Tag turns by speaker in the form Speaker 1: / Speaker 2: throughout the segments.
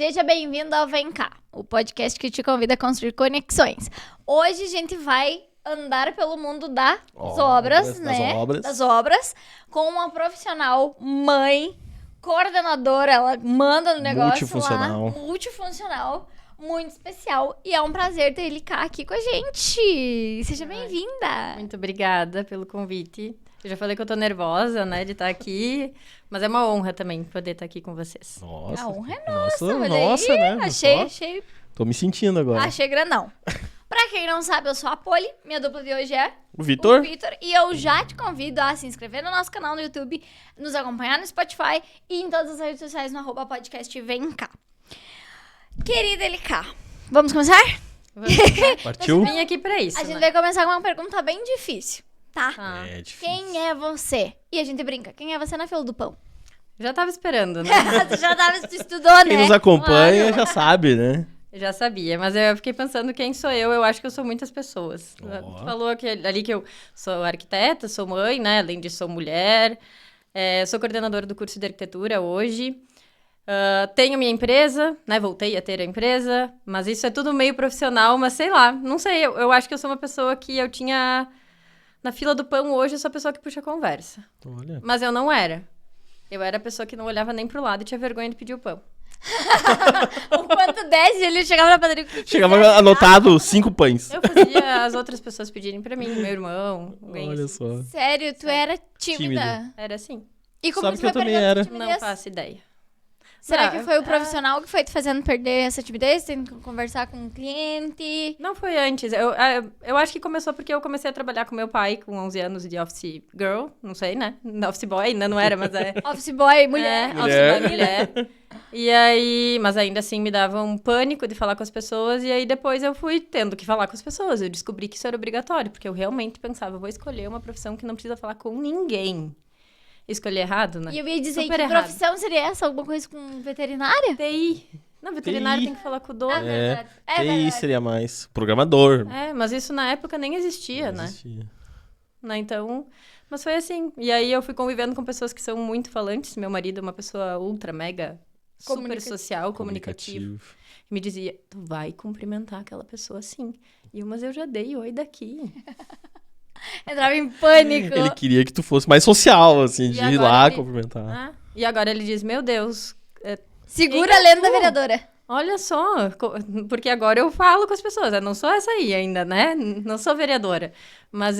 Speaker 1: Seja bem-vindo ao Vem Cá, o podcast que te convida a construir conexões. Hoje a gente vai andar pelo mundo das obras, né? Das obras, com uma profissional mãe, coordenadora, ela manda no negócio lá, multifuncional, muito especial. E é um prazer ter ele cá aqui com a gente. Seja bem-vinda.
Speaker 2: Muito obrigada pelo convite. Eu já falei que eu tô nervosa, né, de estar aqui, mas é uma honra também poder estar aqui com vocês.
Speaker 1: Nossa, a honra é nossa,
Speaker 3: nossa, né?
Speaker 1: Achei.
Speaker 3: Tô me sentindo agora.
Speaker 1: Achei grandão. Pra quem não sabe, eu sou a Poli, minha dupla de hoje é
Speaker 3: O Vitor.
Speaker 1: E eu já te convido a se inscrever no nosso canal no YouTube, nos acompanhar no Spotify e em todas as redes sociais no @podcast Vem Cá. Querida LK, vamos começar?
Speaker 3: Partiu?
Speaker 2: Eu vim aqui pra isso,
Speaker 1: A gente
Speaker 2: né?
Speaker 1: vai começar com uma pergunta bem difícil, tá?
Speaker 3: É difícil.
Speaker 1: Quem é você? E a gente brinca, quem é você na fila do pão?
Speaker 2: Já tava esperando, né?
Speaker 1: Tu já tava, tu estudou,
Speaker 3: Quem
Speaker 1: né?
Speaker 3: nos acompanha
Speaker 2: Claro.
Speaker 3: já sabe, né?
Speaker 2: Eu já sabia, mas eu fiquei pensando quem sou eu acho que eu sou muitas pessoas.
Speaker 3: Ó.
Speaker 2: Falou ali que eu sou arquiteta, sou mãe, né? Além disso, sou mulher, sou coordenadora do curso de arquitetura hoje. Tenho minha empresa, né? Voltei a ter a empresa, mas isso é tudo meio profissional, mas sei lá, não sei. Eu acho que eu sou uma pessoa que eu tinha... Na fila do pão hoje, eu sou a pessoa que puxa a conversa.
Speaker 3: Olha.
Speaker 2: Mas eu não era. Eu era a pessoa que não olhava nem pro lado e tinha vergonha de pedir o pão.
Speaker 1: O quanto desce, ele chegava na padaria.
Speaker 3: Chegava anotado 5 pães.
Speaker 2: Eu fazia as outras pessoas pedirem pra mim, meu irmão, alguém
Speaker 3: Olha
Speaker 2: assim.
Speaker 3: só.
Speaker 1: Sério, tu era tímida.
Speaker 3: Tímida.
Speaker 2: Era assim.
Speaker 1: E como
Speaker 3: Sabe
Speaker 1: isso
Speaker 3: que eu
Speaker 1: foi
Speaker 3: também
Speaker 1: perdendo
Speaker 3: era.
Speaker 1: essa timidez?
Speaker 2: Não faço ideia.
Speaker 1: Será
Speaker 2: Não,
Speaker 1: que foi o profissional que foi te fazendo perder essa timidez? Tem que conversar com um cliente?
Speaker 2: Não foi antes. Eu acho que começou porque eu comecei a trabalhar com meu pai com 11 anos de office girl. Não sei, né? Office boy ainda não era, mas é...
Speaker 1: Office boy, mulher.
Speaker 2: Office boy, mulher. E aí... Mas ainda assim me dava um pânico de falar com as pessoas. E aí depois eu fui tendo que falar com as pessoas. Eu descobri que isso era obrigatório. Porque eu realmente pensava, vou escolher uma profissão que não precisa falar com ninguém. Escolhi errado, né?
Speaker 1: E eu ia dizer,
Speaker 2: Super
Speaker 1: que
Speaker 2: errado.
Speaker 1: profissão seria essa? Alguma coisa com veterinária?
Speaker 2: TI. Não, veterinário
Speaker 3: TI.
Speaker 2: tem que falar com o dono.
Speaker 1: verdade. É
Speaker 3: Que
Speaker 1: verdade.
Speaker 3: isso seria mais? Programador.
Speaker 2: Mas isso na época nem existia,
Speaker 3: Não
Speaker 2: né?
Speaker 3: existia.
Speaker 2: Então, mas foi assim. E aí eu fui convivendo com pessoas que são muito falantes. Meu marido é uma pessoa ultra, mega, super social, comunicativo. E me dizia, tu vai cumprimentar aquela pessoa assim. Mas eu já dei oi daqui.
Speaker 1: Entrava em pânico.
Speaker 3: Ele queria que tu fosse mais social, assim, de
Speaker 2: E
Speaker 3: ir
Speaker 2: agora
Speaker 3: lá
Speaker 2: ele-
Speaker 3: cumprimentar.
Speaker 2: E agora ele diz, meu Deus,
Speaker 1: Segura
Speaker 2: Quem
Speaker 1: a
Speaker 2: é
Speaker 1: lenda da
Speaker 2: tu?
Speaker 1: vereadora.
Speaker 2: olha só, porque agora eu falo com as pessoas. Eu não sou essa aí ainda, né? Não sou vereadora. Mas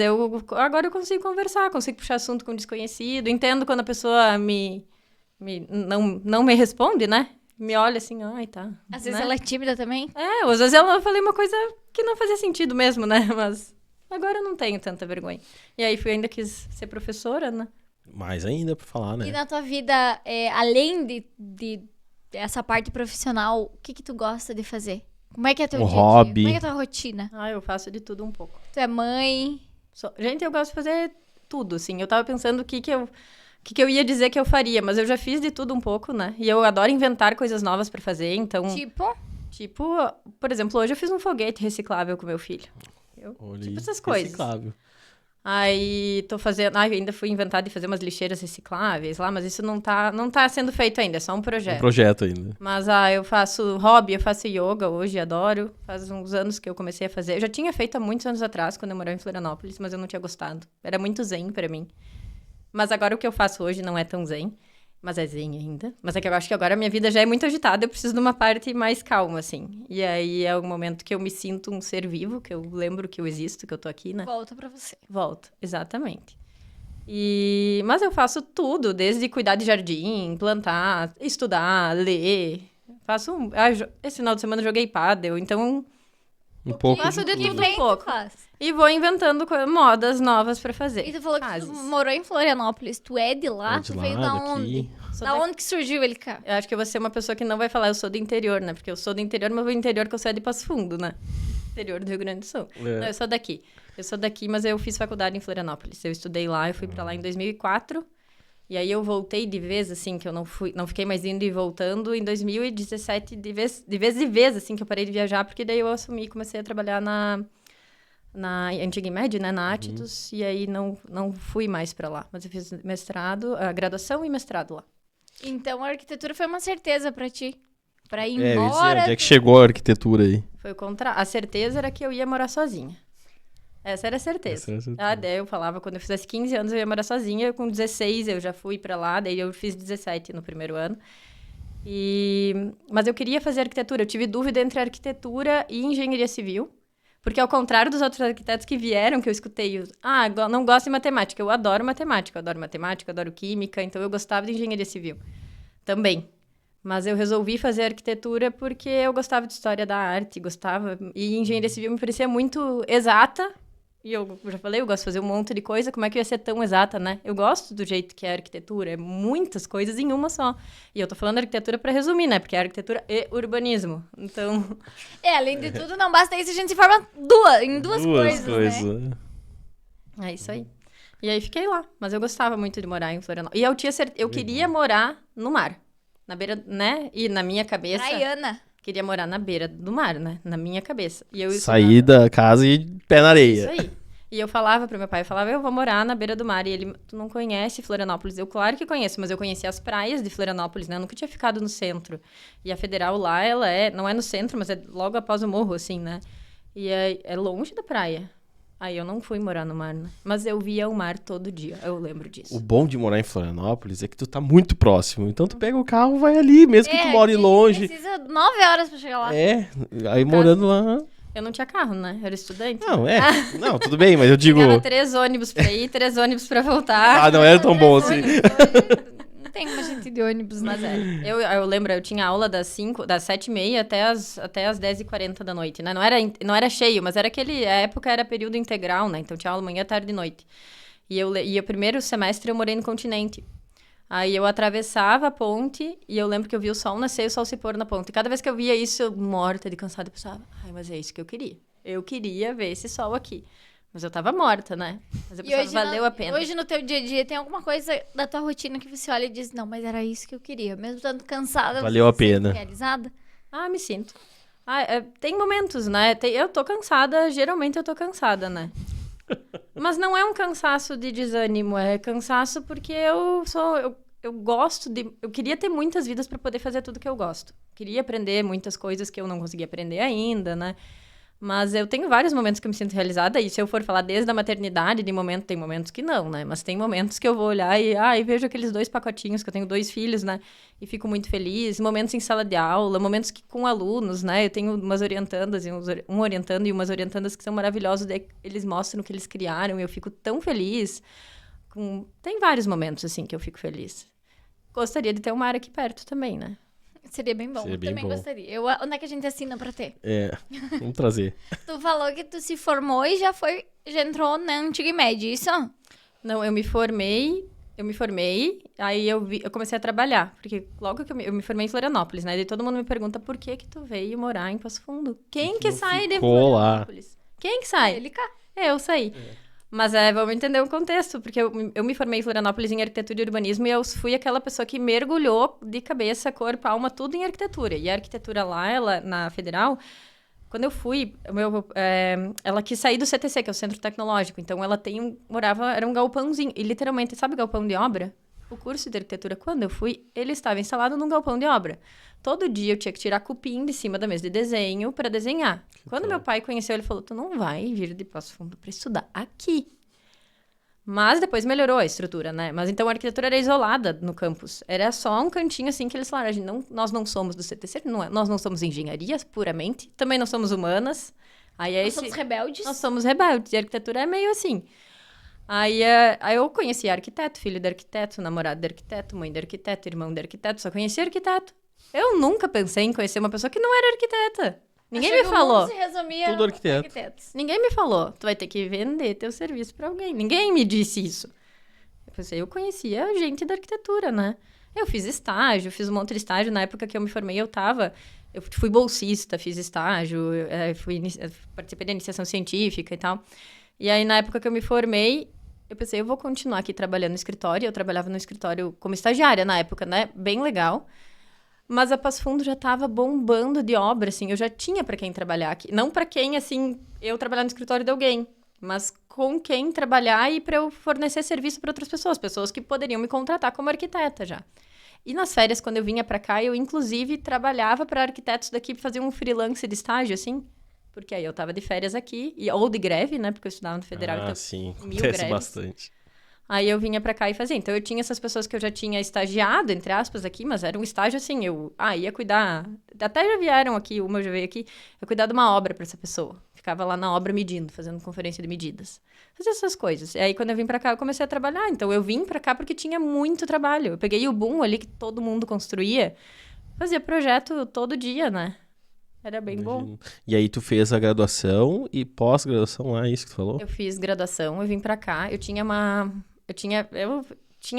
Speaker 2: agora eu consigo conversar, consigo puxar assunto com desconhecido. Entendo quando a pessoa não me responde, né? Me olha assim, ai, tá.
Speaker 1: Às vezes
Speaker 2: né?
Speaker 1: ela é tímida também.
Speaker 2: Às vezes eu falei uma coisa que não fazia sentido mesmo, né? Mas agora eu não tenho tanta vergonha. E aí ainda quis ser professora, né?
Speaker 3: Mais ainda pra falar,
Speaker 1: E
Speaker 3: né?
Speaker 1: na tua vida, além de essa parte profissional, o que tu gosta de fazer? Como é que é teu
Speaker 3: Um
Speaker 1: dia a dia?
Speaker 3: hobby.
Speaker 1: Como é que é a tua rotina?
Speaker 2: Eu faço de tudo um pouco.
Speaker 1: Tu é mãe?
Speaker 2: Gente, eu gosto de fazer tudo, assim. Eu tava pensando o que eu ia dizer que eu faria, mas eu já fiz de tudo um pouco, né? E eu adoro inventar coisas novas pra fazer, então...
Speaker 1: Tipo,
Speaker 2: por exemplo, hoje eu fiz um foguete reciclável com meu filho.
Speaker 3: Olha
Speaker 2: Tipo
Speaker 3: aí,
Speaker 2: essas coisas.
Speaker 3: reciclável.
Speaker 2: Aí tô fazendo... ainda fui inventar de fazer umas lixeiras recicláveis lá, mas isso não tá sendo feito ainda, é só um
Speaker 3: Um
Speaker 2: projeto.
Speaker 3: projeto ainda.
Speaker 2: Mas eu faço hobby, eu faço yoga hoje, adoro. Faz uns anos que eu comecei a fazer. Eu já tinha feito há muitos anos atrás, quando eu morava em Florianópolis, mas eu não tinha gostado. Era muito zen pra mim. Mas agora o que eu faço hoje não é tão zen. Mas é zen ainda. Mas é que eu acho que agora a minha vida já é muito agitada, eu preciso de uma parte mais calma, assim. E aí é o momento que eu me sinto um ser vivo, que eu lembro que eu existo, que eu tô aqui, né?
Speaker 1: volta pra você.
Speaker 2: Volto, exatamente. Mas eu faço tudo, desde cuidar de jardim, plantar, estudar, ler. Esse final de semana eu joguei pádel, então...
Speaker 3: Um pouco
Speaker 2: faço de
Speaker 3: tudo.
Speaker 2: tudo.
Speaker 1: Bem,
Speaker 2: um pouco.
Speaker 1: tu faz.
Speaker 2: E vou inventando modas novas pra fazer.
Speaker 1: E tu falou que
Speaker 2: Fases.
Speaker 1: tu morou em Florianópolis. Tu é de lá?
Speaker 3: É de
Speaker 1: tu
Speaker 3: lá,
Speaker 1: veio da
Speaker 3: daqui.
Speaker 1: onde?
Speaker 2: Sou
Speaker 1: Da
Speaker 2: daqui.
Speaker 1: onde que surgiu ele, cá?
Speaker 2: Eu acho que eu vou ser uma pessoa que não vai falar eu sou do interior, né? Porque eu sou do interior, mas o interior que eu sou é de Passo Fundo, né? Interior do Rio Grande do Sul.
Speaker 3: É.
Speaker 2: Não, eu sou daqui. Eu sou daqui, mas eu fiz faculdade em Florianópolis. Eu estudei lá, eu fui pra lá em 2004. E aí eu voltei de vez, assim, que eu não fiquei mais indo e voltando. Em 2017, de vez, assim, que eu parei de viajar. Porque daí eu assumi e comecei a trabalhar na Antiga Med, né? Na Atitus. E aí não fui mais pra lá. Mas eu fiz mestrado, graduação e mestrado lá.
Speaker 1: Então a arquitetura foi uma certeza pra ti. pra ir embora?
Speaker 3: Onde é que chegou a arquitetura aí?
Speaker 2: Foi o contrário. A certeza era que eu ia morar sozinha. Essa era a certeza. Daí eu falava, quando eu fizesse 15 anos, eu ia morar sozinha. Com 16, eu já fui pra lá. Daí eu fiz 17 no primeiro ano. Mas eu queria fazer arquitetura. Eu tive dúvida entre arquitetura e engenharia civil. Porque ao contrário dos outros arquitetos que vieram, que eu escutei, não gosto de matemática. Eu adoro matemática, adoro química. Então eu gostava de engenharia civil também. Mas eu resolvi fazer arquitetura porque eu gostava de história da arte, gostava. E engenharia civil me parecia muito exata. E eu já falei, eu gosto de fazer um monte de coisa, como é que ia ser tão exata, né? Eu gosto do jeito que é a arquitetura, é muitas coisas em uma só. E eu tô falando arquitetura para resumir, né? Porque é arquitetura e urbanismo, então...
Speaker 1: além de tudo, não basta isso, a gente se forma em duas coisas, né?
Speaker 2: É isso aí. E aí fiquei lá, mas eu gostava muito de morar em Florianópolis. E eu queria morar no mar, na beira, né? E na minha cabeça...
Speaker 1: Praiana.
Speaker 2: Queria morar na beira do mar, né? Na minha cabeça. E eu
Speaker 3: sair da casa e pé na areia.
Speaker 2: Isso aí. E eu falava pro meu pai, eu vou morar na beira do mar. E ele, tu não conhece Florianópolis? Eu, claro que conheço, mas eu conhecia as praias de Florianópolis, né? Eu nunca tinha ficado no centro. E a Federal lá, ela não é no centro, mas é logo após o morro, assim, né? E é longe da praia. Aí eu não fui morar no mar, né? Mas eu via o mar todo dia, eu lembro disso.
Speaker 3: O bom de morar em Florianópolis é que tu tá muito próximo. Então tu pega o carro e vai ali, mesmo que tu more longe.
Speaker 1: Precisa 9 horas pra chegar lá.
Speaker 3: Aí morando lá...
Speaker 2: Eu não tinha carro, né? Eu era estudante.
Speaker 3: Não, Não, tudo bem, mas eu digo...
Speaker 2: Pegava 3 ônibus pra ir, 3 ônibus pra voltar.
Speaker 3: Não era tão bom assim.
Speaker 1: Não tem uma gente de ônibus,
Speaker 2: mas eu lembro, eu tinha aula das 7h30 até as 10h40 da noite, né? Não era cheio, mas era a época era período integral, né? Então tinha aula manhã, tarde e noite. E o primeiro semestre eu morei no continente. Aí eu atravessava a ponte e eu lembro que eu via o sol nascer e o sol se pôr na ponte. E cada vez que eu via isso, eu morta de cansada, eu pensava, mas é isso que eu queria. Eu queria ver esse sol aqui. Mas eu tava morta, né? Mas eu pensava, valeu a pena.
Speaker 1: Hoje no teu dia a dia tem alguma coisa da tua rotina que você olha e diz, não, mas era isso que eu queria. Mesmo estando cansada,
Speaker 3: valeu a pena.
Speaker 1: Realizada?
Speaker 2: Me sinto. Tem momentos, né? Eu tô cansada, geralmente eu tô cansada, né? Mas não é um cansaço de desânimo, é cansaço porque eu gosto de... Eu queria ter muitas vidas para poder fazer tudo que eu gosto. Queria aprender muitas coisas que eu não consegui aprender ainda, né? Mas eu tenho vários momentos que eu me sinto realizada, e se eu for falar desde a maternidade, tem momentos que não, né? Mas tem momentos que eu vou olhar e vejo aqueles 2 pacotinhos, que eu tenho 2 filhos, né? E fico muito feliz. Momentos em sala de aula, momentos com alunos, né? Eu tenho umas orientandas, um orientando e umas orientandas que são maravilhosos, daí eles mostram o que eles criaram, e eu fico tão feliz. Tem vários momentos, assim, que eu fico feliz. Gostaria de ter um mar aqui perto também, né?
Speaker 1: Seria bem bom. Eu também gostaria. Onde é que a gente assina pra ter?
Speaker 3: Vamos trazer.
Speaker 1: Tu falou que tu se formou e já entrou na Antiga e Média, isso?
Speaker 2: Não, eu me formei, aí eu comecei a trabalhar. Porque logo que eu me formei em Florianópolis, né? E todo mundo me pergunta por que tu veio morar em Passo Fundo? Quem que sai de Florianópolis? Lá. Quem que sai?
Speaker 1: Ele cá.
Speaker 2: Eu saí. Mas vamos entender o contexto, porque eu me formei em Florianópolis em arquitetura e urbanismo e eu fui aquela pessoa que mergulhou de cabeça, corpo, alma, tudo em arquitetura. E a arquitetura lá, ela, na Federal, quando eu fui, ela quis sair do CTC, que é o Centro Tecnológico. Então, ela era um galpãozinho. E literalmente, sabe galpão de obra? O curso de arquitetura, quando eu fui, ele estava instalado num galpão de obra. Todo dia eu tinha que tirar cupim de cima da mesa de desenho para desenhar. Quando meu pai conheceu, ele falou, tu não vai vir de Passo Fundo para estudar aqui. Mas depois melhorou a estrutura, né? Mas então a arquitetura era isolada no campus. Era só um cantinho assim que eles falaram, nós não somos do CTC, nós não somos engenharias puramente, também não somos humanas.
Speaker 1: Nós somos rebeldes.
Speaker 2: Nós somos rebeldes. E a arquitetura é meio assim. Aí eu conheci arquiteto, filho de arquiteto, namorado de arquiteto, mãe de arquiteto, irmão de arquiteto, só conheci arquiteto. Eu nunca pensei em conhecer uma pessoa que não era arquiteta. Ninguém me falou.
Speaker 1: Se resumia
Speaker 3: tudo arquiteto.
Speaker 2: Ninguém me falou. Tu vai ter que vender teu serviço pra alguém. Ninguém me disse isso. Eu conhecia gente da arquitetura, né? Eu fiz estágio, fiz um monte de estágio. Na época que eu me formei, eu fui bolsista, fiz estágio, participei da iniciação científica e tal. E aí, na época que eu me formei, eu pensei, eu vou continuar aqui trabalhando no escritório. Eu trabalhava no escritório como estagiária na época, né? Bem legal. Mas a Passo Fundo já estava bombando de obra, assim. Eu já tinha para quem trabalhar aqui. Não para quem, assim, eu trabalhar no escritório de alguém. Mas com quem trabalhar e para eu fornecer serviço para outras pessoas. Pessoas que poderiam me contratar como arquiteta já. E nas férias, quando eu vinha pra cá, eu, inclusive, trabalhava para arquitetos daqui, fazer um freelance de estágio, assim. Porque aí eu tava de férias aqui, ou de greve, né? Porque eu estudava no federal, então
Speaker 3: sim,
Speaker 2: 1000
Speaker 3: acontece
Speaker 2: greves.
Speaker 3: bastante.
Speaker 2: Aí eu vinha pra cá e fazia. Então, eu tinha essas pessoas que eu já tinha estagiado, entre aspas, aqui, mas era um estágio assim, eu ia cuidar... Até já vieram aqui, uma já veio aqui, eu cuidar de uma obra pra essa pessoa. Ficava lá na obra medindo, fazendo conferência de medidas. Fazia essas coisas. E aí, quando eu vim pra cá, eu comecei a trabalhar. Então, eu vim pra cá porque tinha muito trabalho. Eu peguei o boom ali que todo mundo construía. Fazia projeto todo dia, né? Era bem bom.
Speaker 3: E aí tu fez a graduação e pós-graduação lá, isso que tu falou?
Speaker 2: Eu fiz graduação, eu vim pra cá. Eu tinha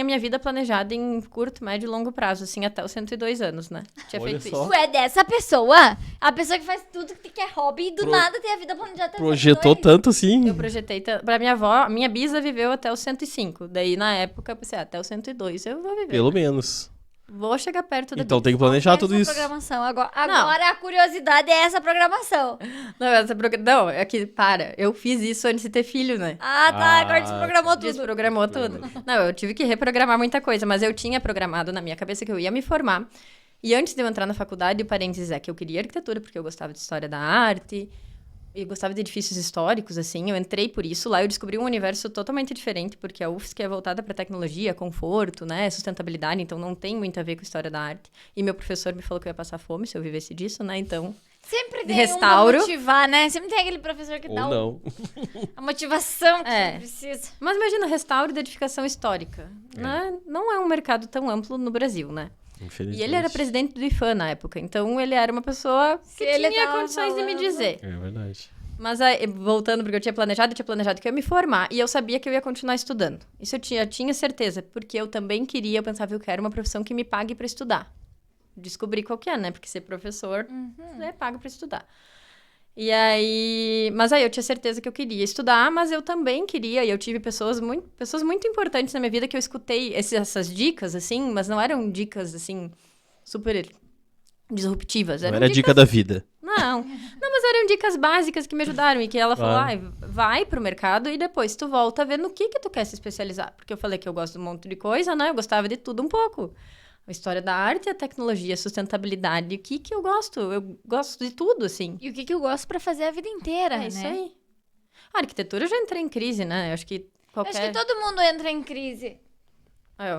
Speaker 2: minha vida planejada em curto, médio e longo prazo, assim, até os 102 anos, né? Tinha
Speaker 3: Olha
Speaker 2: feito
Speaker 3: só.
Speaker 2: isso.
Speaker 1: Tu é dessa pessoa? A pessoa que faz tudo que quer hobby e do nada tem a vida planejada até os
Speaker 3: Projetou
Speaker 1: 102.
Speaker 3: tanto assim?
Speaker 2: Eu projetei pra minha avó, minha bisa viveu até os 105. Daí, na época, eu pensei, até os 102 eu vou viver.
Speaker 3: Pelo menos.
Speaker 2: Vou chegar perto da
Speaker 3: Então
Speaker 2: bisa.
Speaker 3: tem que planejar
Speaker 1: Essa
Speaker 3: tudo isso.
Speaker 1: programação. Agora a curiosidade é essa programação.
Speaker 2: Não, é que, eu fiz isso antes de ter filho, né?
Speaker 1: Ah, tá. Agora desprogramou tudo.
Speaker 2: Desprogramou tudo. Não, eu tive que reprogramar muita coisa, mas eu tinha programado na minha cabeça que eu ia me formar. E antes de eu entrar na faculdade, o parênteses é que eu queria arquitetura, porque eu gostava de história da arte, e gostava de edifícios históricos, assim. Eu entrei por isso. Lá eu descobri um universo totalmente diferente, porque a UFSC é voltada para tecnologia, conforto, né? Sustentabilidade, então não tem muito a ver com história da arte. E meu professor me falou que eu ia passar fome se eu vivesse disso, né? Então...
Speaker 1: Sempre tem
Speaker 2: restauro.
Speaker 1: um pra motivar, né? Sempre tem aquele professor que
Speaker 3: Ou
Speaker 1: dá
Speaker 3: não.
Speaker 1: a motivação que você precisa.
Speaker 2: Mas imagina, restauro de edificação histórica. Né? Não é um mercado tão amplo no Brasil, né?
Speaker 3: Infelizmente.
Speaker 2: E ele era presidente do IFAM na época, então ele era uma pessoa que
Speaker 1: ele
Speaker 2: tinha
Speaker 1: tava
Speaker 2: condições de me
Speaker 1: falando.
Speaker 2: dizer.
Speaker 3: É verdade.
Speaker 2: Mas aí, voltando, porque eu tinha planejado que eu ia me formar. E eu sabia que eu ia continuar estudando. Isso eu tinha certeza, porque eu também queria, eu pensava, eu quero uma profissão que me pague para estudar. Descobri qual que é, né? Porque ser professor é pago para estudar. E aí... Mas aí eu tinha certeza que eu queria estudar, mas eu também queria, e eu tive pessoas muito importantes na minha vida que eu escutei essas dicas, assim, mas não eram dicas, assim, super disruptivas.
Speaker 3: Não
Speaker 2: Eram
Speaker 3: era a dica da vida.
Speaker 2: Não, mas eram dicas básicas que me ajudaram. E que ela falou, vai pro mercado e depois tu volta a ver no que tu quer se especializar. Porque eu falei que eu gosto de um monte de coisa, né? Eu gostava de tudo um pouco. A história da arte, a tecnologia, a sustentabilidade. O que eu gosto? Eu gosto de tudo, assim.
Speaker 1: E o que eu gosto pra fazer a vida inteira, né?
Speaker 2: É isso aí. A arquitetura eu já entrei em crise, né? Eu acho que
Speaker 1: Acho que todo mundo entra em crise.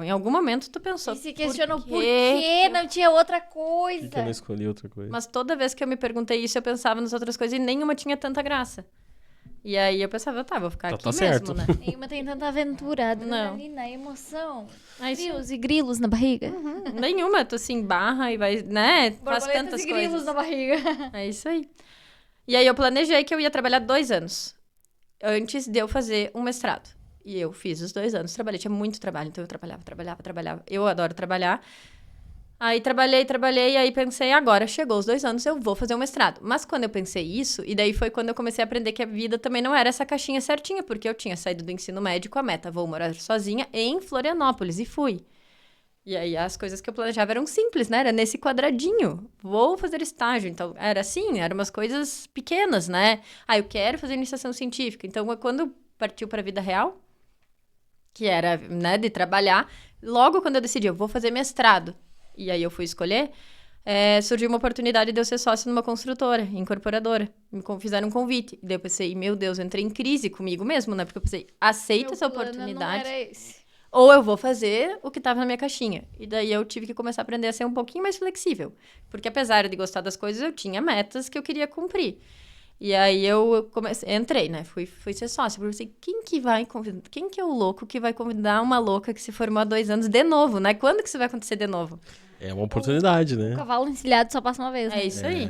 Speaker 2: Em algum momento tu pensou...
Speaker 1: E se questionou por que não tinha outra coisa.
Speaker 3: Por que eu não escolhi outra coisa?
Speaker 2: Mas toda vez que eu me perguntei isso, eu pensava nas outras coisas e nenhuma tinha tanta graça. E aí eu pensava, vou ficar aqui mesmo,
Speaker 3: certo.
Speaker 2: né?
Speaker 1: Nenhuma tem tanta aventura, adrenalina, emoção, frios e grilos na barriga.
Speaker 2: Nenhuma, tu se embarra e vai, né? Faz
Speaker 1: Borboletas
Speaker 2: tantas
Speaker 1: e grilos
Speaker 2: coisas.
Speaker 1: na barriga.
Speaker 2: É isso aí. E aí eu planejei que eu ia trabalhar 2 anos. Antes de eu fazer um mestrado. E eu fiz os 2 anos, trabalhei. Tinha muito trabalho, então eu trabalhava. Eu adoro trabalhar. Aí trabalhei, e aí pensei, agora chegou os 2 anos, eu vou fazer um mestrado. Mas quando eu pensei isso, e daí foi quando eu comecei a aprender que a vida também não era essa caixinha certinha, porque eu tinha saído do ensino médio com a meta, vou morar sozinha em Florianópolis, e fui. E aí as coisas que eu planejava eram simples, né? Era nesse quadradinho, vou fazer estágio. Então, era assim, eram umas coisas pequenas, né? Eu quero fazer iniciação científica. Então, quando partiu para a vida real, que era, né, de trabalhar, logo quando eu decidi, eu vou fazer mestrado, e aí eu fui escolher, surgiu uma oportunidade de eu ser sócio numa construtora, incorporadora. Me fizeram um convite. E daí eu pensei, meu Deus, eu entrei em crise comigo mesmo, né? Porque eu pensei, aceita essa oportunidade.
Speaker 1: Não era esse.
Speaker 2: Ou eu vou fazer o que estava na minha caixinha. E daí eu tive que começar a aprender a ser um pouquinho mais flexível. Porque apesar de gostar das coisas, eu tinha metas que eu queria cumprir. E aí eu entrei, né? Fui ser sócia. Eu pensei, quem que é o louco que vai convidar uma louca que se formou há 2 anos de novo, né? Quando que isso vai acontecer de novo?
Speaker 3: É uma oportunidade, né?
Speaker 1: O cavalo encilhado só passa uma vez, né?
Speaker 2: É isso aí.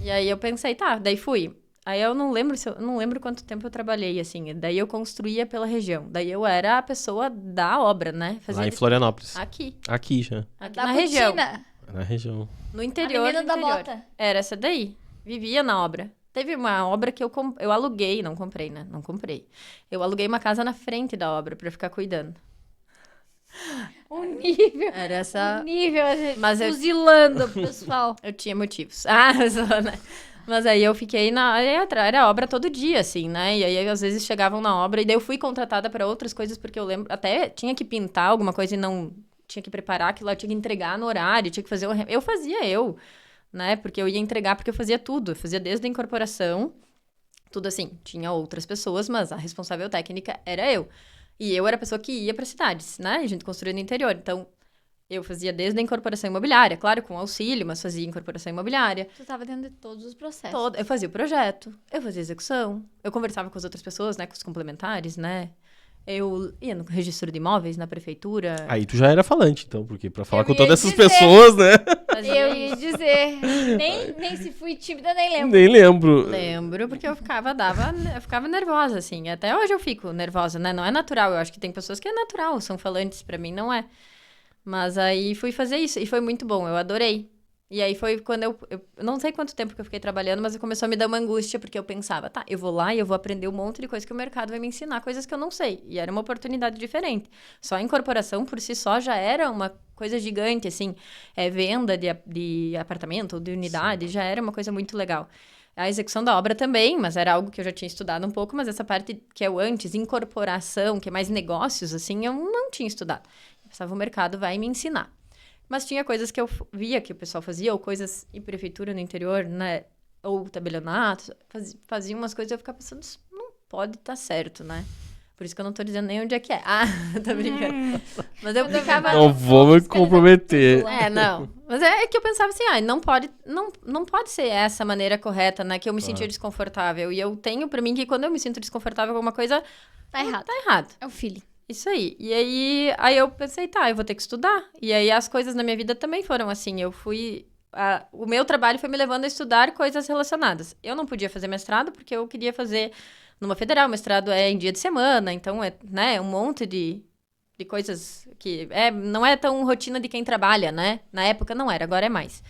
Speaker 2: E aí eu pensei, daí fui. Aí eu não lembro quanto tempo eu trabalhei, assim. Daí eu construía pela região. Daí eu era a pessoa da obra, né?
Speaker 3: Lá em Florianópolis.
Speaker 2: Aqui.
Speaker 3: Aqui já.
Speaker 2: Aqui
Speaker 1: Da
Speaker 2: na região.
Speaker 3: Na região.
Speaker 2: No interior.
Speaker 1: A menina da
Speaker 2: interior.
Speaker 1: bota.
Speaker 2: Era essa daí. Vivia na obra. Teve uma obra que eu aluguei, não comprei, né? Não comprei. Eu aluguei uma casa na frente da obra pra ficar cuidando.
Speaker 1: O nível.
Speaker 2: Era essa...
Speaker 1: O nível,
Speaker 2: Mas eu-
Speaker 1: fuzilando o pessoal.
Speaker 2: Eu tinha motivos. Né? Mas aí eu fiquei era obra todo dia, assim, né? E aí, às vezes, chegavam na obra. E daí eu fui contratada para outras coisas, porque eu lembro... Até tinha que pintar alguma coisa e não... tinha que preparar aquilo lá, tinha que entregar no horário, tinha que fazer eu fazia né? Porque eu ia entregar porque eu fazia tudo. Eu fazia desde a incorporação, tudo assim. Tinha outras pessoas, mas a responsável técnica era eu. E eu era a pessoa que ia para cidades, né? A gente construía no interior. Então, eu fazia desde a incorporação imobiliária, claro, com auxílio, mas fazia incorporação imobiliária.
Speaker 1: Tu estava dentro de todos os processos.
Speaker 2: Eu fazia o projeto, eu fazia a execução, eu conversava com as outras pessoas, né? Com os complementares, né? Eu ia no registro de imóveis, na prefeitura.
Speaker 3: Aí tu já era falante, então, porque pra falar com todas essas pessoas, né?
Speaker 1: Eu ia dizer. Nem se fui tímida, nem lembro.
Speaker 3: Nem lembro.
Speaker 2: Lembro, porque eu ficava nervosa, assim. Até hoje eu fico nervosa, né? Não é natural, eu acho que tem pessoas que é natural, são falantes, pra mim não é. Mas aí fui fazer isso, e foi muito bom, eu adorei. E aí foi quando eu não sei quanto tempo que eu fiquei trabalhando, mas começou a me dar uma angústia, porque eu pensava, tá, eu vou lá e eu vou aprender um monte de coisa que o mercado vai me ensinar, coisas que eu não sei. E era uma oportunidade diferente. Só a incorporação, por si só, já era uma coisa gigante, assim. Venda de apartamento ou de unidade, sim, já era uma coisa muito legal. A execução da obra também, mas era algo que eu já tinha estudado um pouco, mas essa parte que é o antes, incorporação, que é mais negócios, assim, eu não tinha estudado. Eu pensava, o mercado vai me ensinar. Mas tinha coisas que eu via que o pessoal fazia, ou coisas em prefeitura no interior, né? Ou tabelionato, fazia umas coisas e eu ficava pensando, isso não pode estar certo, né? Por isso que eu não tô dizendo nem onde é que é. Ah, tô brincando. Mas eu ficava...
Speaker 3: Não vou me comprometer.
Speaker 2: Não. Mas é que eu pensava assim, não pode ser essa maneira correta, né? Que eu me sentia desconfortável. E eu tenho pra mim que quando eu me sinto desconfortável com alguma coisa...
Speaker 1: Tá errado.
Speaker 2: Tá errado.
Speaker 1: É o feeling.
Speaker 2: Isso aí. E aí eu pensei, eu vou ter que estudar. E aí as coisas na minha vida também foram assim. O meu trabalho foi me levando a estudar coisas relacionadas. Eu não podia fazer mestrado porque eu queria fazer numa federal. Mestrado é em dia de semana, então né, um monte de coisas que não é tão rotina de quem trabalha, né? Na época não era, agora é mais.